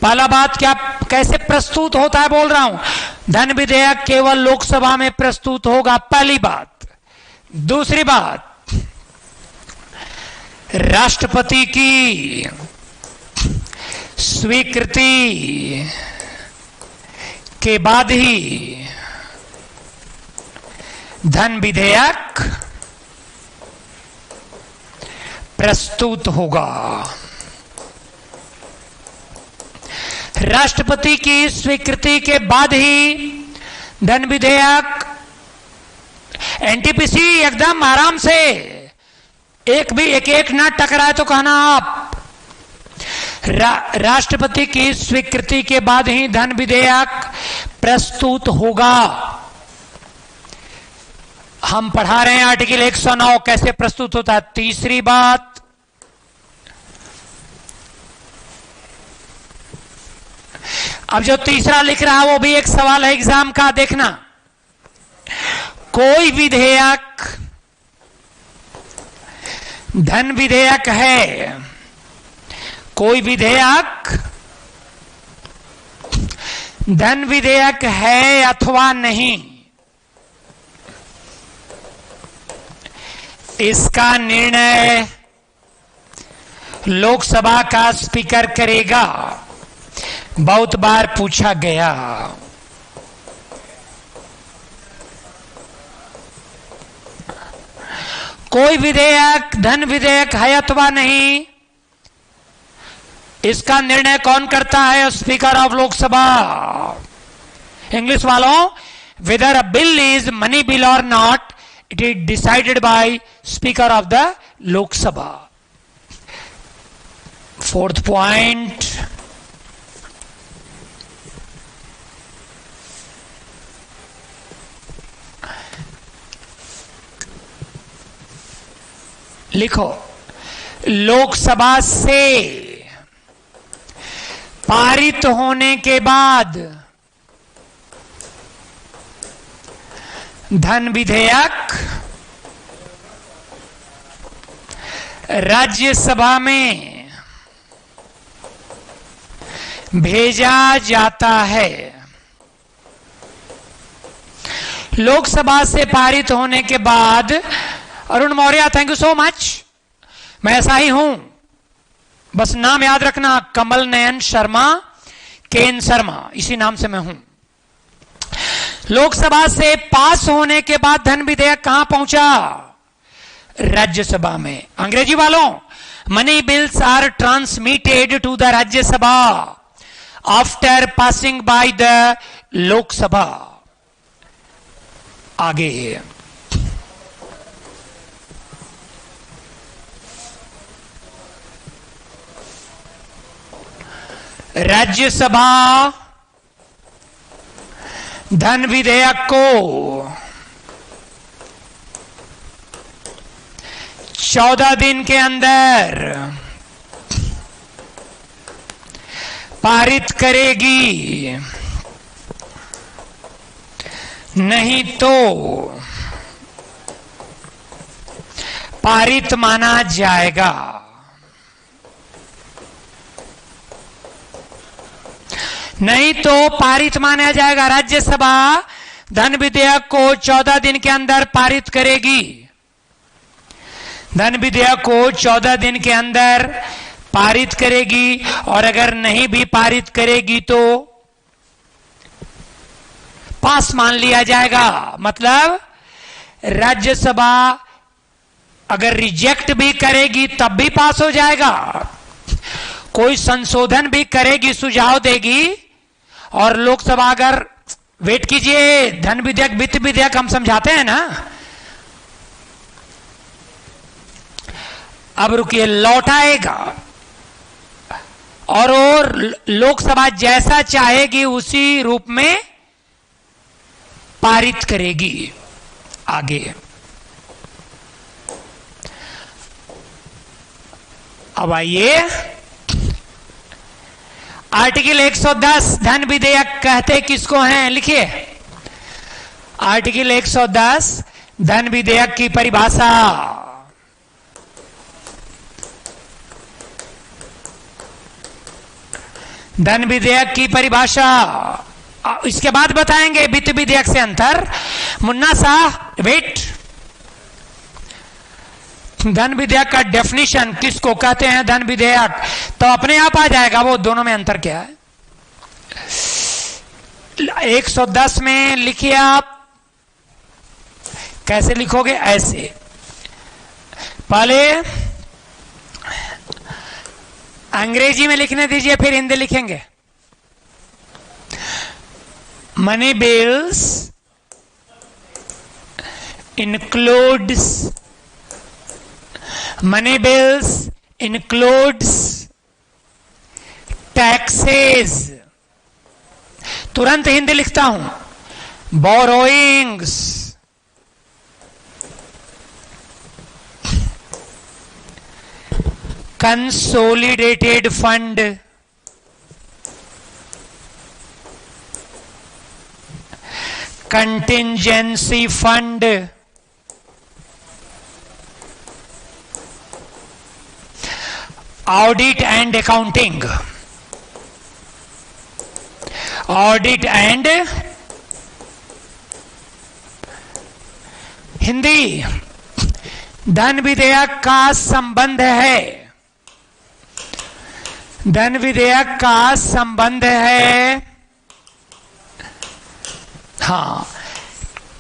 पहला बात, क्या कैसे प्रस्तुत होता है बोल रहा हूं। धन विधेयक केवल लोकसभा में प्रस्तुत होगा, पहली बात। दूसरी बात, राष्ट्रपति की स्वीकृति के बाद ही धन विधेयक प्रस्तुत होगा। राष्ट्रपति की स्वीकृति के बाद ही धन विधेयक, एनटीपीसी एकदम आराम से, एक ना टकराए तो कहना आप। राष्ट्रपति की स्वीकृति के बाद ही धन विधेयक प्रस्तुत होगा। हम पढ़ा रहे हैं आर्टिकल 109 कैसे प्रस्तुत होता है। तीसरी बात, अब जो तीसरा लिख रहा है वो भी एक सवाल है एग्जाम का, देखना। कोई विधेयक धन विधेयक है, कोई विधेयक धन विधेयक है अथवा नहीं, इसका निर्णय लोकसभा का स्पीकर करेगा? बहुत बार पूछा गया। कोई विधेयक, धन विधेयक है अथवा नहीं, इसका निर्णय कौन करता है? Speaker of Lok Sabha. इंग्लिश वालों, whether a bill is money bill or not, it is decided by Speaker of the Lok Sabha. Fourth point, लिखो, लोकसभा से पारित होने के बाद धन विधेयक राज्यसभा में भेजा जाता है। लोकसभा से पारित होने के बाद, Arun Maurya, thank you so much, मैं ऐसा ही हूं, बस नाम याद रखना, कमल नयन शर्मा, केन शर्मा, इसी नाम से मैं हूं। लोकसभा से पास होने के बाद धन विधेयक कहां पहुंचा? राज्यसभा में। अंग्रेजी वालों, money bills are transmitted to the Rajya Sabha after passing by the Lok Sabha. आगे राज्यसभा धन विधेयक को 14 दिन के अंदर पारित करेगी, नहीं तो पारित माना जाएगा। नहीं तो पारित माना जाएगा। राज्यसभा धन विधेयक को 14 दिन के अंदर पारित करेगी। धन विधेयक को 14 दिन के अंदर पारित करेगी, और अगर नहीं भी पारित करेगी तो पास मान लिया जाएगा। मतलब राज्यसभा अगर रिजेक्ट भी करेगी तब भी पास हो जाएगा, कोई संशोधन भी करेगी, सुझाव देगी, और लोकसभा अगर, वेट कीजिए, धन विधेयक, वित्त विधेयक हम समझाते हैं ना, अब रुकिए, लौटाएगा और लोकसभा जैसा चाहेगी उसी रूप में पारित करेगी। आगे अब आइए, आर्टिकल 110 धन विधेयक कहते किसको हैं? लिखिए, आर्टिकल 110 धन विधेयक की परिभाषा। धन विधेयक की परिभाषा इसके बाद बताएंगे, वित्त विधेयक से अंतर। मुन्ना साह, वेट, धन विधेयक का डेफिनेशन किसको कहते हैं? धन विधेयक, तो अपने आप आ जाएगा वो दोनों में अंतर क्या है। 110 में लिखिए, आप कैसे लिखोगे? ऐसे, पहले अंग्रेजी में लिखने दीजिए, फिर हिंदी लिखेंगे। Money bills includes money bills includes taxes, तुरंत हिंदी लिखता हूं, borrowings, consolidated fund, contingency fund, audit and accounting, audit and Hindi. धन विधेयक का संबंध है धन विधेयक का संबंध है, हां,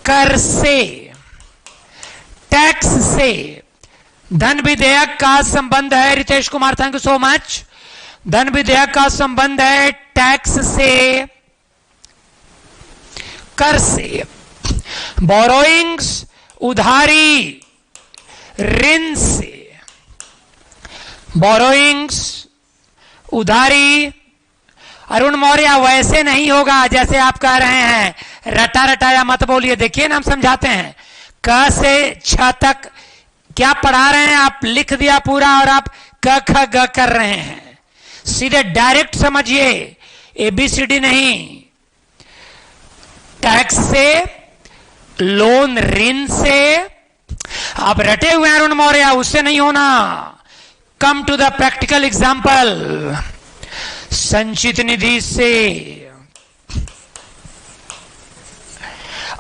कर से, टैक्स से। धन विधेयक का संबंध है, Ritesh Kumar, thank you so much. धन विधेयक का संबंध है टैक्स से, कर से। बोरोइंग्स, उधारी, ऋण से। बोरोइंग्स, उधारी। अरुण मौर्य, वैसे नहीं होगा जैसे आप कह रहे हैं, रटा रटाया मत बोलिए। देखिए ना, हम समझाते हैं। क से छ तक क्या पढ़ा रहे हैं आप, लिख दिया पूरा और आप क ख ग कर रहे हैं। सीधे डायरेक्ट समझिए, एबीसीडी नहीं। टैक्स से, लोन, ऋण से। आप रटे हुए हैं अरुण मौर्य, उससे नहीं होना। Come to the practical example. संचित निधि से,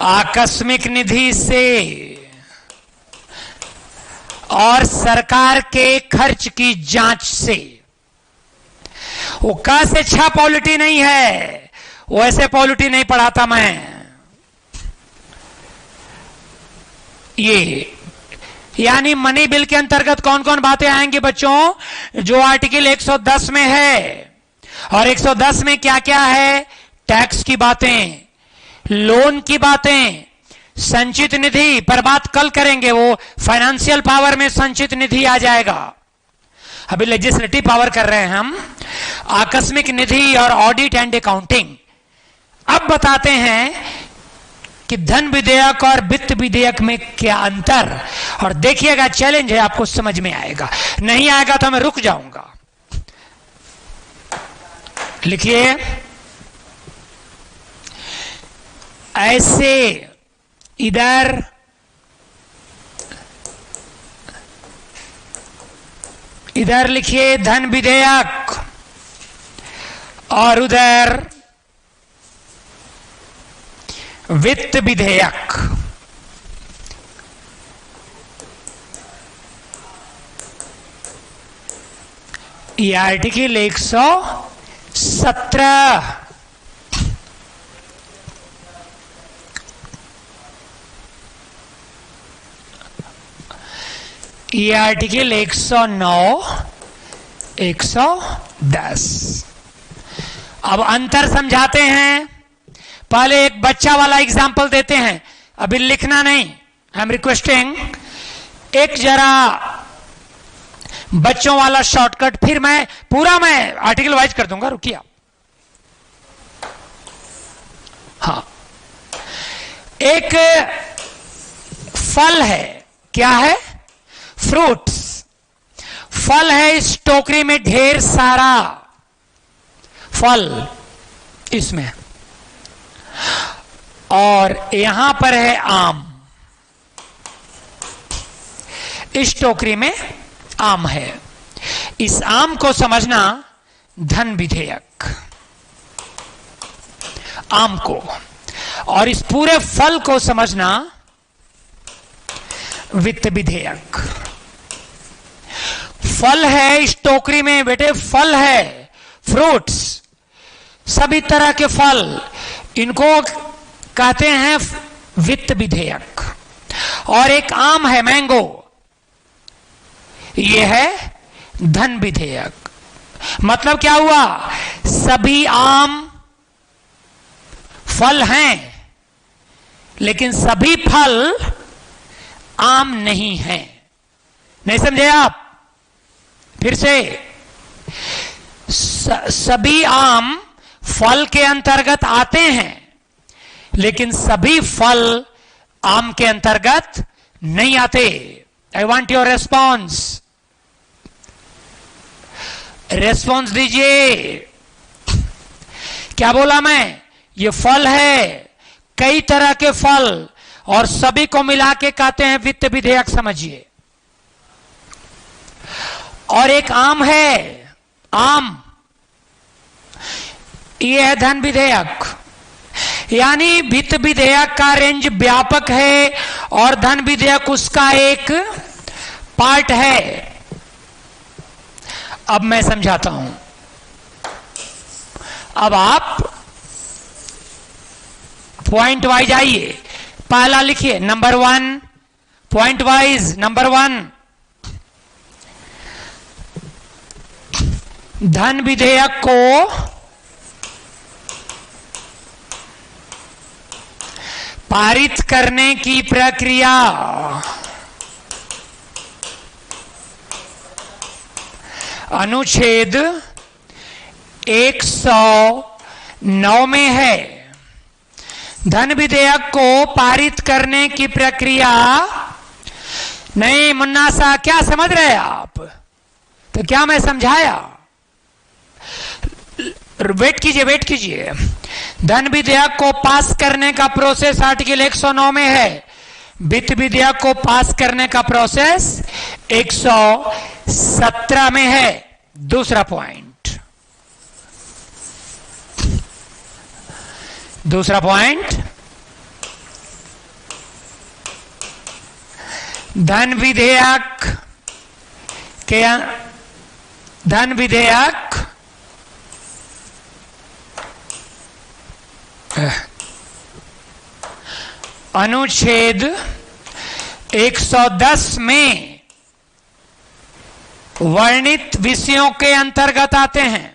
आकस्मिक निधि से, और सरकार के खर्च की जांच से। वो क से छ पॉलिटी नहीं है, वैसे पॉलिटी नहीं पढ़ाता मैं। ये यानी मनी बिल के अंतर्गत कौन कौन बातें आएंगी बच्चों, जो आर्टिकल 110 में है। और 110 में क्या क्या है, टैक्स की बातें, लोन की बातें, संचित निधि पर बात कल करेंगे, वो फाइनेंशियल पावर में संचित निधि आ जाएगा। अभी लेजिस्लेटिव पावर कर रहे हैं हम, आकस्मिक निधि और ऑडिट एंड अकाउंटिंग। अब बताते हैं कि धन विधेयक और वित्त विधेयक में क्या अंतर। और देखिएगा, चैलेंज है, आपको समझ में आएगा, नहीं आएगा तो मैं रुक जाऊंगा। लिखिए, ऐसे इधर इधर लिखिए धन विधेयक, और उधर वित्त विधेयक। ये आर्टिकल 117। ये आर्टिकल 109, 110। अब अंतर समझाते हैं। पहले एक बच्चा वाला एग्जाम्पल देते हैं, अभी लिखना नहीं, आई एम रिक्वेस्टिंग। एक जरा बच्चों वाला शॉर्टकट, फिर मैं पूरा मैं आर्टिकल वाइज कर दूंगा, रुकिए। हाँ, एक फल है, क्या है, फ्रूट्स। फल है, इस टोकरी में ढेर सारा फल इसमें, और यहां पर है आम। इस टोकरी में आम है। इस आम को समझना धन विधेयक, आम को, और इस पूरे फल को समझना वित्त विधेयक। फल है इस टोकरी में बेटे, फल है, फ्रूट्स, सभी तरह के फल, इनको कहते हैं वित्त विधेयक। और एक आम है, मैंगो, यह है धन विधेयक। मतलब क्या हुआ, सभी आम फल हैं, लेकिन सभी फल आम नहीं हैं। नहीं समझे आप, फिर से, सभी आम फल के अंतर्गत आते हैं, लेकिन सभी फल आम के अंतर्गत नहीं आते। I want your response, response दीजिए। क्या बोला मैं, ये फल है, कई तरह के फल, और सभी को मिला के कहते हैं वित्त विधेयक, समझिए। और एक आम है, आम, यह है धन विधेयक। यानी वित्त विधेयक का रेंज व्यापक है और धन विधेयक उसका एक पार्ट है। अब मैं समझाता हूं। अब आप पॉइंट वाइज आइए, पहला लिखिए नंबर 1, पॉइंट वाइज नंबर 1, धन विधेयक को पारित करने की प्रक्रिया अनुच्छेद 109 में है। धन विधेयक को पारित करने की प्रक्रिया, नहीं मुन्ना साहब क्या समझ रहे हैं आप? तो क्या मैं समझाया? वेट कीजिए। धन विधेयक को पास करने का प्रोसेस आर्टिकल 109 में है, वित्त विधेयक को पास करने का प्रोसेस 117 में है। दूसरा पॉइंट, धन विधेयक अनुच्छेद 110 में वर्णित विषयों के अंतर्गत आते हैं।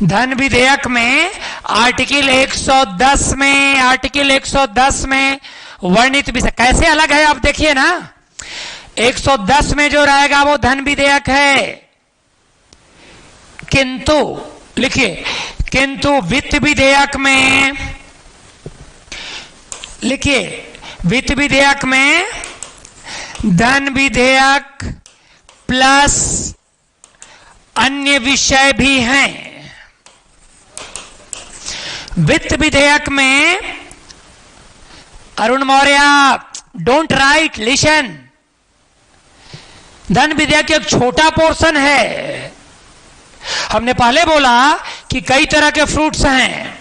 धन विधेयक में आर्टिकल 110 में वर्णित विषय कैसे अलग है आप देखिए ना। 110 में जो रहेगा वो धन विधेयक है, किंतु लिखिए, किंतु वित्त विधेयक में, लिखिए वित्त विधेयक में धन विधेयक प्लस अन्य विषय भी हैं। वित्त विधेयक में, Arun Maurya don't write, listen, धन विधेयक एक छोटा पोर्शन है। हमने पहले बोला कि कई तरह के फ्रूट्स हैं,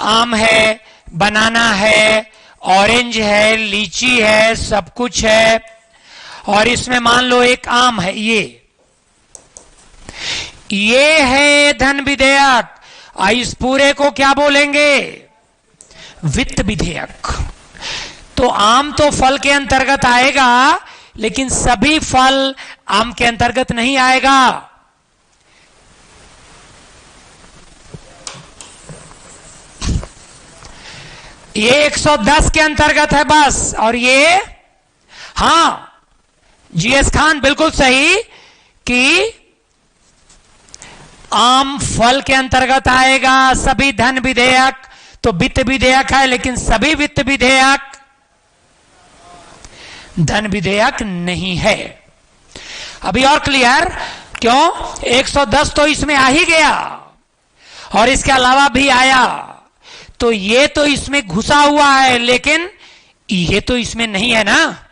आम है, बनाना है, ऑरेंज है, लीची है, सब कुछ है। और इसमें मान लो एक आम है, ये है धन विधेयक। इस पूरे को क्या बोलेंगे? वित्त विधेयक। तो आम तो फल के अंतर्गत आएगा, लेकिन सभी फल आम के अंतर्गत नहीं आएगा। ये 110 के अंतर्गत है बस। और ये, हां जीएस खान बिल्कुल सही कि आम फल के अंतर्गत आएगा। सभी धन विधेयक तो वित्त विधेयक है, लेकिन सभी वित्त विधेयक धन विधेयक नहीं है। अभी और क्लियर क्यों? 110 तो इसमें आ ही गया और इसके अलावा भी आया, तो ये तो इसमें घुसा हुआ है, लेकिन ये तो इसमें नहीं है ना।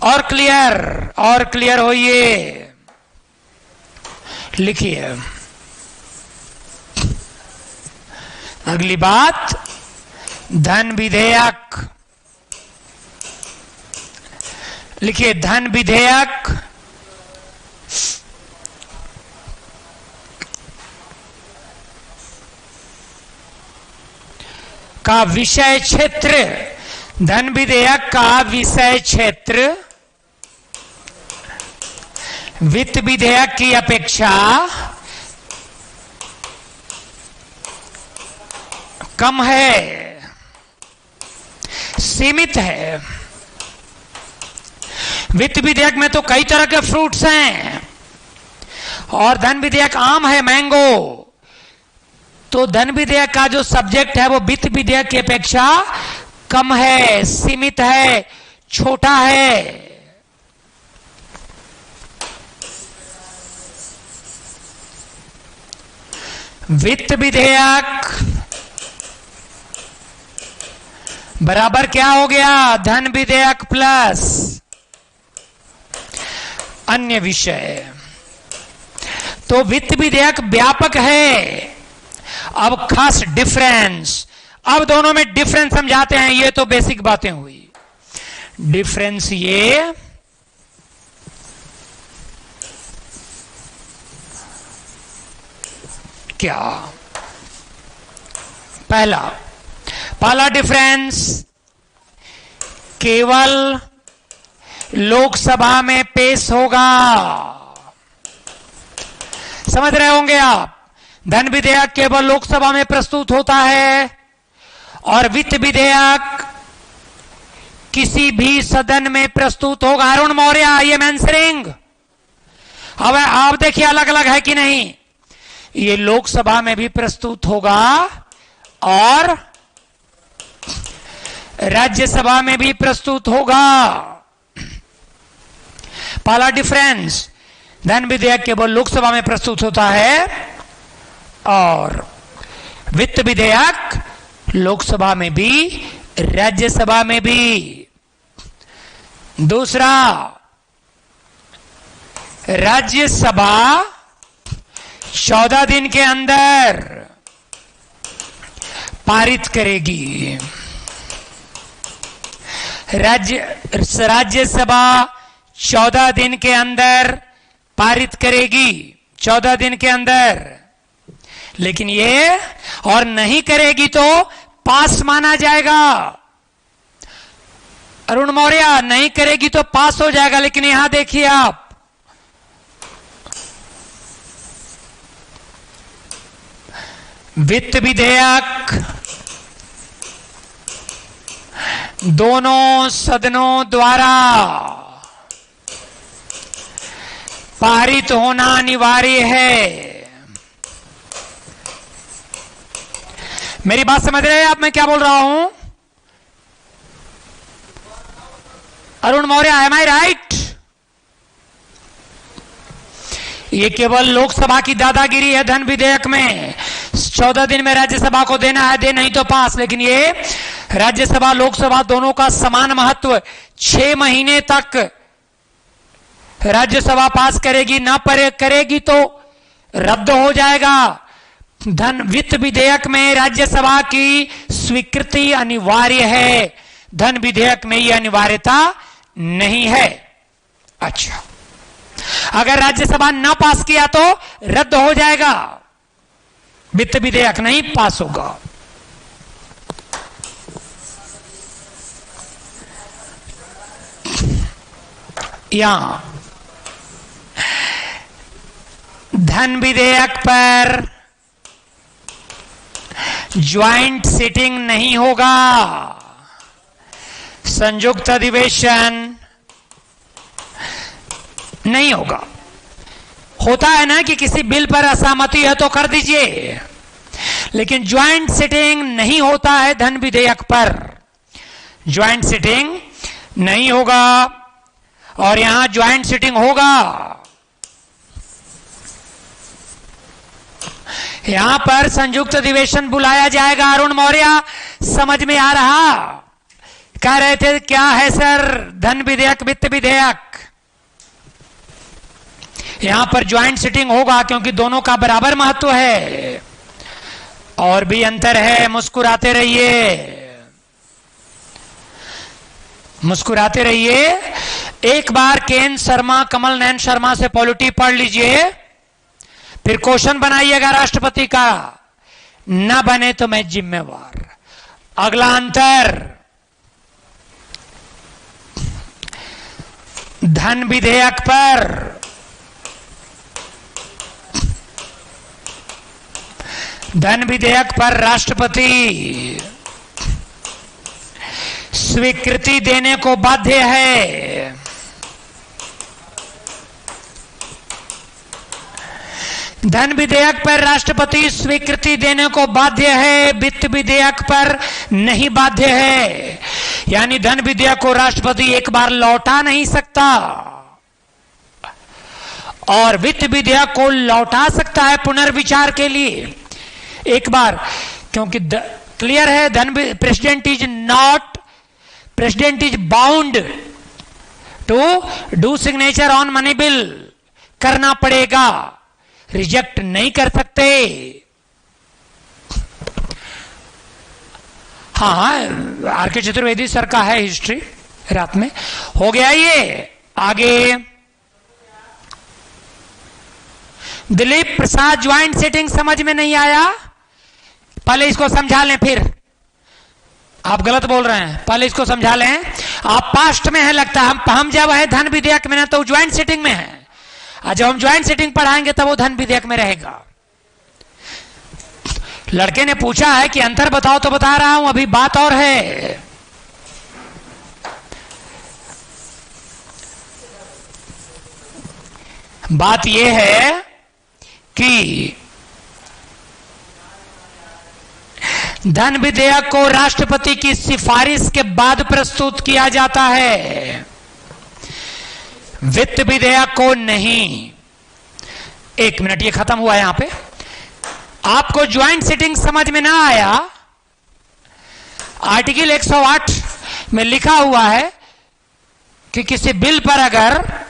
और क्लियर होइए। लिखिए अगली बात, धन विधेयक। लिखिए धन विधेयक का विषय क्षेत्र, धन विधेयक का विषय क्षेत्र वित्त विधेयक की अपेक्षा कम है, सीमित है। वित्त विधेयक में तो कई तरह के फ्रूट्स हैं और धन विधेयक आम है, मैंगो। तो धन विधेयक का जो सब्जेक्ट है वो वित्त विधेयक की अपेक्षा कम है, सीमित है, छोटा है। वित्त विधेयक बराबर क्या हो गया? धन विधेयक प्लस अन्य विषय। तो वित्त विधेयक व्यापक है। अब खास डिफरेंस, अब दोनों में डिफरेंस समझाते हैं। ये तो बेसिक बातें हुई। डिफरेंस ये क्या? पहला डिफरेंस, केवल लोकसभा में पेश होगा। समझ रहे होंगे आप, धन विधेयक केवल लोकसभा में प्रस्तुत होता है और वित्त विधेयक किसी भी सदन में प्रस्तुत होगा। Arun Maurya, I am answering. अब आप देखिए अलग अलग है कि नहीं। ये लोकसभा में भी प्रस्तुत होगा और राज्यसभा में भी प्रस्तुत होगा। पहला डिफरेंस, धन विधेयक केवल लोकसभा में प्रस्तुत होता है और वित्त विधेयक लोकसभा में भी राज्यसभा में भी। दूसरा, राज्यसभा 14 दिन के अंदर पारित करेगी। राज्यसभा 14 दिन के अंदर पारित करेगी, 14 दिन के अंदर। लेकिन ये और नहीं करेगी तो पास माना जाएगा। अरुण मौर्य, नहीं करेगी तो पास हो जाएगा। लेकिन यहां देखिए आप, वित्त विधेयक दोनों सदनों द्वारा पारित होना अनिवार्य है। मेरी बात समझ रहे हैं आप, मैं क्या बोल रहा हूं? अरुण मौर्य, एम आई राइट? ये केवल लोकसभा की दादागिरी है धन विधेयक में। 14 दिन में राज्यसभा को देना है, दे नहीं तो पास। लेकिन ये राज्यसभा लोकसभा दोनों का समान महत्व, 6 महीने तक राज्यसभा पास करेगी, ना करेगी तो रद्द हो जाएगा। धन वित्त विधेयक में राज्यसभा की स्वीकृति अनिवार्य है, धन विधेयक में यह अनिवार्यता नहीं है। अच्छा, अगर राज्यसभा ना पास किया तो रद्द हो जाएगा, वित्त विधेयक नहीं पास होगा। यहां धन विधेयक पर ज्वाइंट सिटिंग नहीं होगा, संयुक्त अधिवेशन नहीं होगा। होता है ना कि किसी बिल पर असहमति है तो कर दीजिए, लेकिन ज्वाइंट सिटिंग नहीं होता है धन विधेयक पर। ज्वाइंट सिटिंग नहीं होगा और यहां ज्वाइंट सिटिंग होगा। यहां पर संयुक्त अधिवेशन बुलाया जाएगा। अरुण मौर्य, समझ में आ रहा? कह रहे थे क्या है सर धन विधेयक वित्त विधेयक? यहां पर ज्वाइंट सिटिंग होगा क्योंकि दोनों का बराबर महत्व है। और भी अंतर है, मुस्कुराते रहिए, मुस्कुराते रहिए। एक बार केन शर्मा, कमल नयन शर्मा से पॉलिटी पढ़ लीजिए, फिर क्वेश्चन बनाइएगा राष्ट्रपति का, ना बने तो मैं जिम्मेवार। अगला अंतर, धन विधेयक पर राष्ट्रपति स्वीकृति देने को बाध्य है। धन विधेयक पर राष्ट्रपति स्वीकृति देने को बाध्य है, वित्त विधेयक पर नहीं बाध्य है। यानी धन विधेयक को राष्ट्रपति एक बार लौटा नहीं सकता और वित्त विधेयक को लौटा सकता है पुनर्विचार के लिए एक बार, क्योंकि क्लियर है president is bound to do signature on money bill, करना पड़ेगा, रिजेक्ट नहीं कर सकते। हाँ, आर.के. चतुर्वेदी सर का है हिस्ट्री रात में। हो गया ये। आगे दिलीप प्रसाद, ज्वाइंट सिटिंग समझ में नहीं आया? पहले इसको समझा लें, फिर आप गलत बोल रहे हैं, पहले इसको समझा लें। आप पास्ट में है लगता है, हम जब है धन विधेयक में ना तो ज्वाइंट सिटिंग में है, और जब हम ज्वाइंट सिटिंग पढ़ाएंगे तब वो धन विधेयक में रहेगा। लड़के ने पूछा है कि अंतर बताओ, तो बता रहा हूं, अभी बात और है। बात यह है कि धन विधेयक को राष्ट्रपति की सिफारिश के बाद प्रस्तुत किया जाता है, वित्त विधेयक को नहीं। एक मिनट, ये खत्म हुआ यहां पे। आपको ज्वाइंट सिटिंग समझ में ना आया? आर्टिकल 108 में लिखा हुआ है कि किसी बिल पर अगर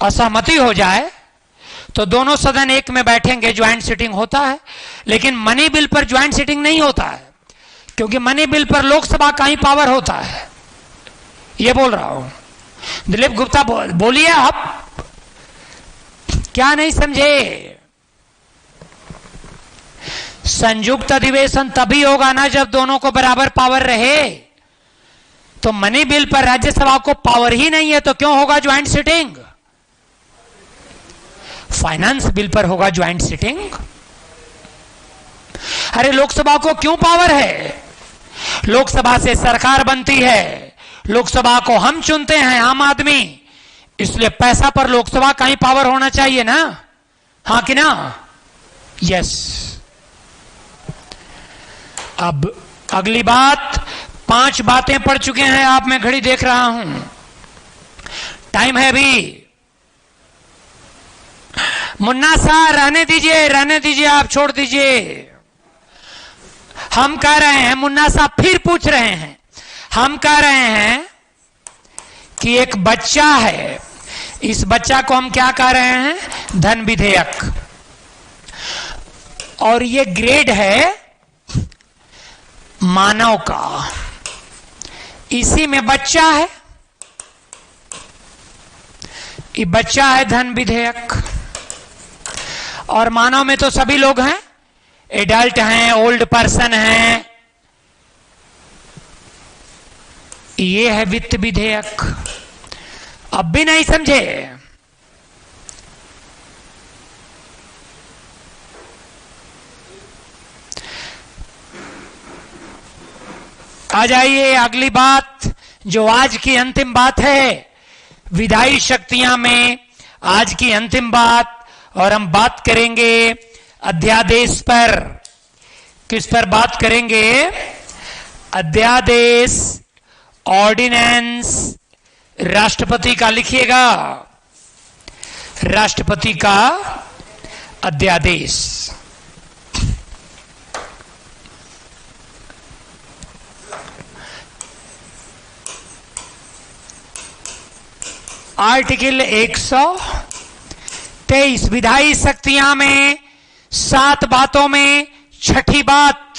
असहमति हो जाए तो दोनों सदन एक में बैठेंगे, ज्वाइंट सिटिंग होता है। लेकिन मनी बिल पर ज्वाइंट सिटिंग नहीं होता है, क्योंकि मनी बिल पर लोकसभा का ही पावर होता है। यह बोल रहा हूं। दिलीप गुप्ता बोलिए, आप क्या नहीं समझे? संयुक्त अधिवेशन तभी होगा ना जब दोनों को बराबर पावर रहे। तो मनी बिल पर राज्यसभा को पावर ही नहीं है तो क्यों होगा ज्वाइंट सिटिंग? फाइनेंस बिल पर होगा ज्वाइंट सिटिंग। अरे लोकसभा को क्यों पावर है? लोकसभा से सरकार बनती है, लोकसभा को हम चुनते हैं, आम आदमी, इसलिए पैसा पर लोकसभा का ही पावर होना चाहिए ना, हाँ कि ना? यस। अब अगली बात, 5 बातें पढ़ चुके हैं आप, मैं घड़ी देख रहा हूं, टाइम है अभी। मुन्ना साहब रहने दीजिए, आप छोड़ दीजिए। हम कह रहे हैं, मुन्ना साहब फिर पूछ रहे हैं, हम कह रहे हैं कि एक बच्चा है, इस बच्चा को हम क्या कह रहे हैं? धन विधेयक। और ये ग्रेड है मानव का, इसी में बच्चा है, ये बच्चा है धन विधेयक। और मानव में तो सभी लोग हैं, एडल्ट हैं, ओल्ड पर्सन हैं। ये है वित्त विधेयक। अब भी नहीं समझे? आ जाइए अगली बात, जो आज की अंतिम बात है, विधायी शक्तियां में आज की अंतिम बात। और हम बात करेंगे अध्यादेश पर। किस पर बात करेंगे? अध्यादेश, ऑर्डिनेंस, राष्ट्रपति का लिखिएगा, राष्ट्रपति का अध्यादेश। आर्टिकल 123, विधायी शक्तियां में 7 बातों में छठी बात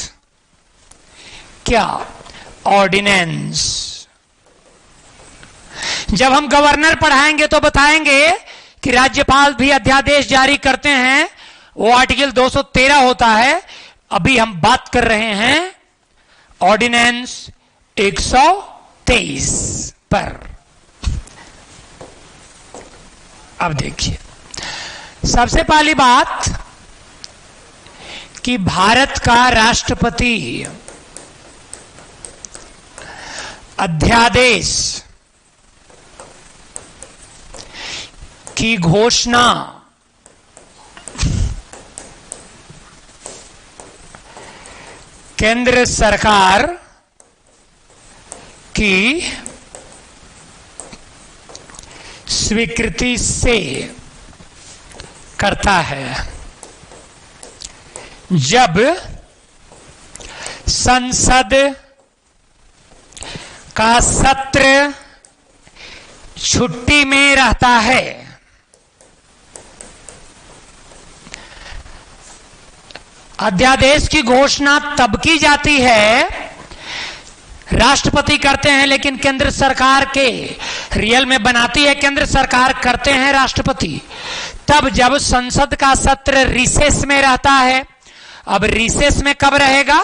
क्या? ऑर्डिनेंस। जब हम गवर्नर पढ़ाएंगे तो बताएंगे कि राज्यपाल भी अध्यादेश जारी करते हैं, वो आर्टिकल 213 होता है। अभी हम बात कर रहे हैं ऑर्डिनेंस 123 पर। अब देखिए, सबसे पहली बात कि भारत का राष्ट्रपति अध्यादेश की घोषणा केंद्र सरकार की स्वीकृति से करता है। जब संसद का सत्र छुट्टी में रहता है, अध्यादेश की घोषणा तब की जाती है, राष्ट्रपति करते हैं लेकिन केंद्र सरकार के रियल में बनाती है केंद्र सरकार, करते हैं राष्ट्रपति। तब जब संसद का सत्र रिसेस में रहता है। अब रिसेस में कब रहेगा,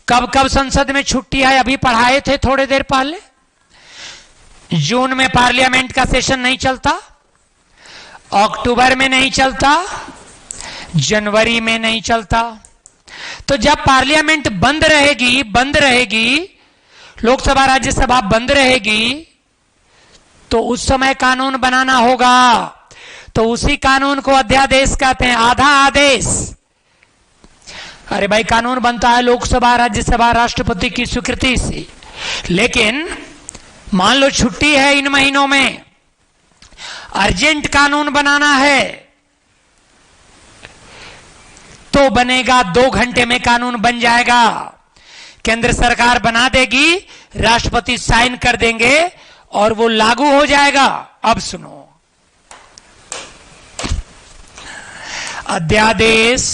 कब कब संसद में छुट्टी है, अभी पढ़ाए थे थोड़ी देर पहले। जून में पार्लियामेंट का सेशन नहीं चलता, अक्टूबर में नहीं चलता, जनवरी में नहीं चलता। तो जब पार्लियामेंट बंद रहेगी, लोकसभा राज्यसभा बंद रहेगी, तो उस समय कानून बनाना होगा। तो उसी कानून को अध्यादेश कहते हैं, आधा आदेश। अरे भाई, कानून बनता है लोकसभा राज्यसभा राष्ट्रपति की स्वीकृति से, लेकिन मान लो छुट्टी है इन महीनों में, अर्जेंट कानून बनाना है तो बनेगा, 2 घंटे में कानून बन जाएगा। केंद्र सरकार बना देगी, राष्ट्रपति साइन कर देंगे और वो लागू हो जाएगा। अब सुनो, अध्यादेश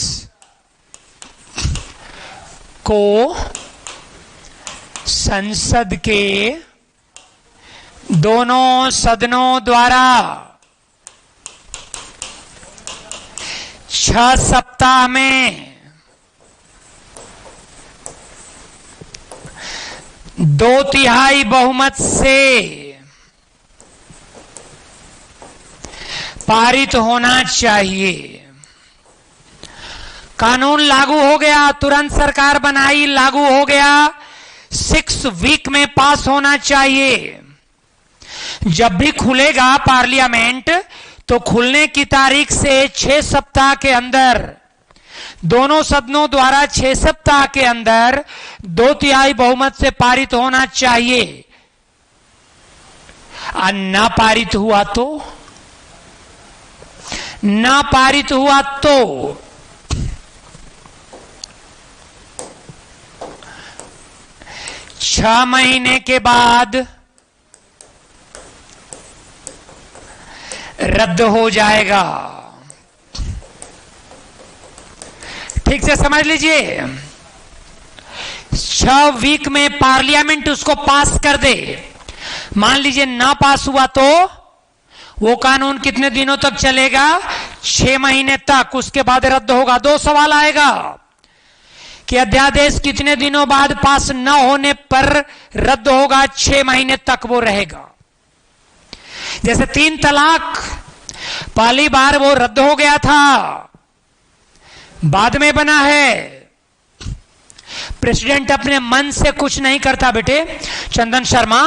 को संसद के दोनों सदनों द्वारा 6 सप्ताह में 2/3 बहुमत से पारित होना चाहिए। कानून लागू हो गया, तुरंत सरकार बनाई, लागू हो गया, 6 वीक में पास होना चाहिए। जब भी खुलेगा पार्लियामेंट तो खुलने की तारीख से 6 सप्ताह के अंदर, दोनों सदनों द्वारा 6 सप्ताह के अंदर 2/3 बहुमत से पारित होना चाहिए। ना पारित हुआ तो, ना पारित हुआ तो 6 महीने के बाद रद्द हो जाएगा। ठीक से समझ लीजिए, 6 वीक में पार्लियामेंट उसको पास कर दे। मान लीजिए ना पास हुआ तो वो कानून कितने दिनों तक चलेगा, 6 महीने तक, उसके बाद रद्द होगा। 2 सवाल आएगा कि अध्यादेश कितने दिनों बाद पास न होने पर रद्द होगा, 6 महीने तक वो रहेगा। जैसे 3 तलाक, पहली बार वो रद्द हो गया था, बाद में बना है। प्रेसिडेंट अपने मन से कुछ नहीं करता बेटे, चंदन शर्मा,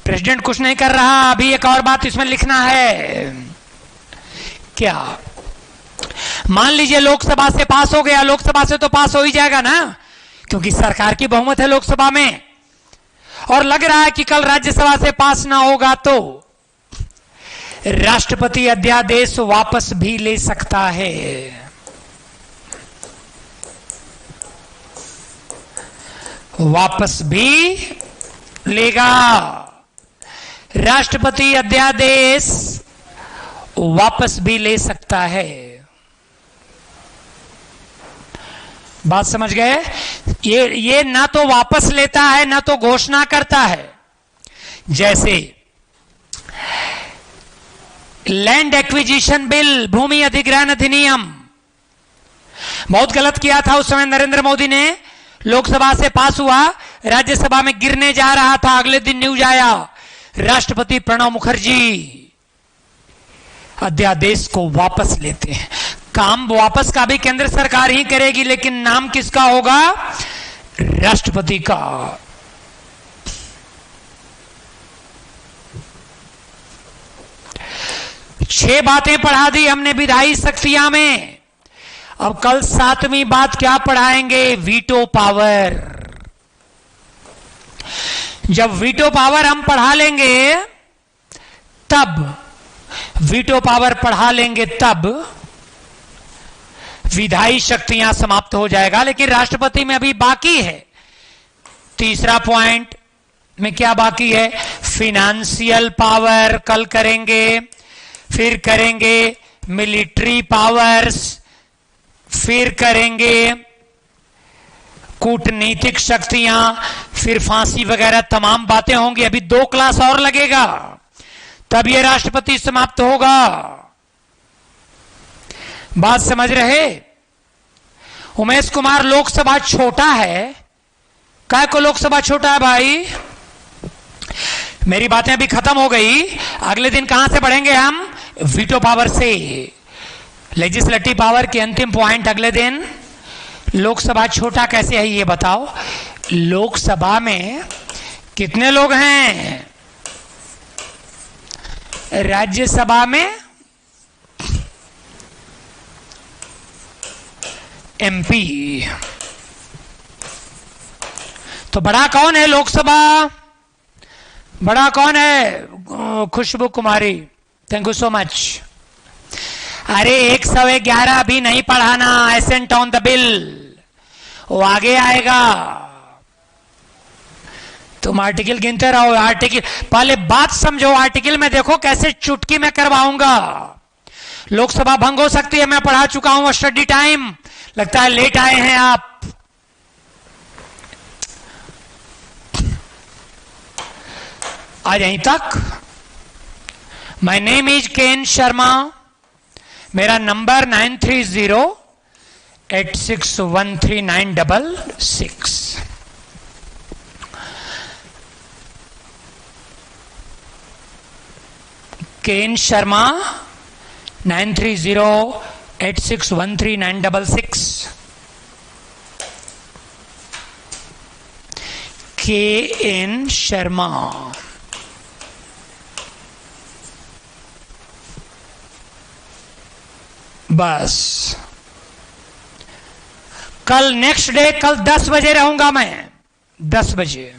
प्रेसिडेंट कुछ नहीं कर रहा। अभी एक और बात इसमें लिखना है। क्या? मान लीजिए लोकसभा से पास हो गया, लोकसभा से तो पास हो ही जाएगा ना, क्योंकि सरकार की बहुमत है लोकसभा में, और लग रहा है कि कल राज्यसभा से पास ना होगा तो राष्ट्रपति अध्यादेश वापस भी ले सकता है। वापस भी लेगा। राष्ट्रपति अध्यादेश वापस भी ले सकता है। बात समझ गए? ये ना तो वापस लेता है ना तो घोषणा करता है। जैसे लैंड एक्विजिशन बिल, भूमि अधिग्रहण अधिनियम, बहुत गलत किया था उस समय नरेंद्र मोदी ने। लोकसभा से पास हुआ, राज्यसभा में गिरने जा रहा था, अगले दिन न्यूज आया, राष्ट्रपति प्रणब मुखर्जी अध्यादेश को वापस लेते हैं। काम वापस का भी केंद्र सरकार ही करेगी, लेकिन नाम किसका होगा? राष्ट्रपति का। छह बातें पढ़ा दी हमने विधायी शक्तियां में। अब कल 7वीं बात क्या पढ़ाएंगे? Veto power. जब वीटो पावर हम पढ़ा लेंगे तब, वीटो पावर पढ़ा लेंगे तब विधायी शक्तियां समाप्त हो जाएगा। लेकिन राष्ट्रपति में अभी बाकी है। तीसरा पॉइंट में क्या बाकी है? फिनेंशियल पावर कल करेंगे, फिर करेंगे मिलिट्री पावर्स, फिर करेंगे कूटनीतिक शक्तियां, फिर फांसी वगैरह तमाम बातें होंगी। अभी 2 क्लास और लगेगा तब यह राष्ट्रपति समाप्त होगा। बात समझ रहे? उमेश कुमार, लोकसभा छोटा है। काय को लोकसभा छोटा है भाई? मेरी बातें अभी खत्म हो गई, अगले दिन कहां से बढ़ेंगे हम? वीटो पावर से। लेजिस्लेटिव पावर की अंतिम पॉइंट अगले दिन। लोकसभा छोटा कैसे है ये बताओ। लोकसभा में कितने लोग हैं? राज्यसभा में एमपी। तो बड़ा कौन है लोकसभा? बड़ा कौन है? Khushboo Kumari, thank you so much. अरे 111 भी नहीं पढ़ाना, एसेंट ऑन द बिल, वो आगे आएगा। तुम आर्टिकल गिनते रहो। आर्टिकल पहले बात समझो, आर्टिकल में देखो कैसे चुटकी में करवाऊंगा। लोकसभा भंग हो सकती है, मैं पढ़ा चुका हूं। स्टडी टाइम, लगता है लेट आए हैं आप। आज यहीं तक। माय नेम इज केन शर्मा, मेरा नंबर 9308613966। केन शर्मा 9308613966। KN शर्मा। बस कल नेक्स्ट डे, कल 10 बजे रहूंगा मैं, 10 बजे।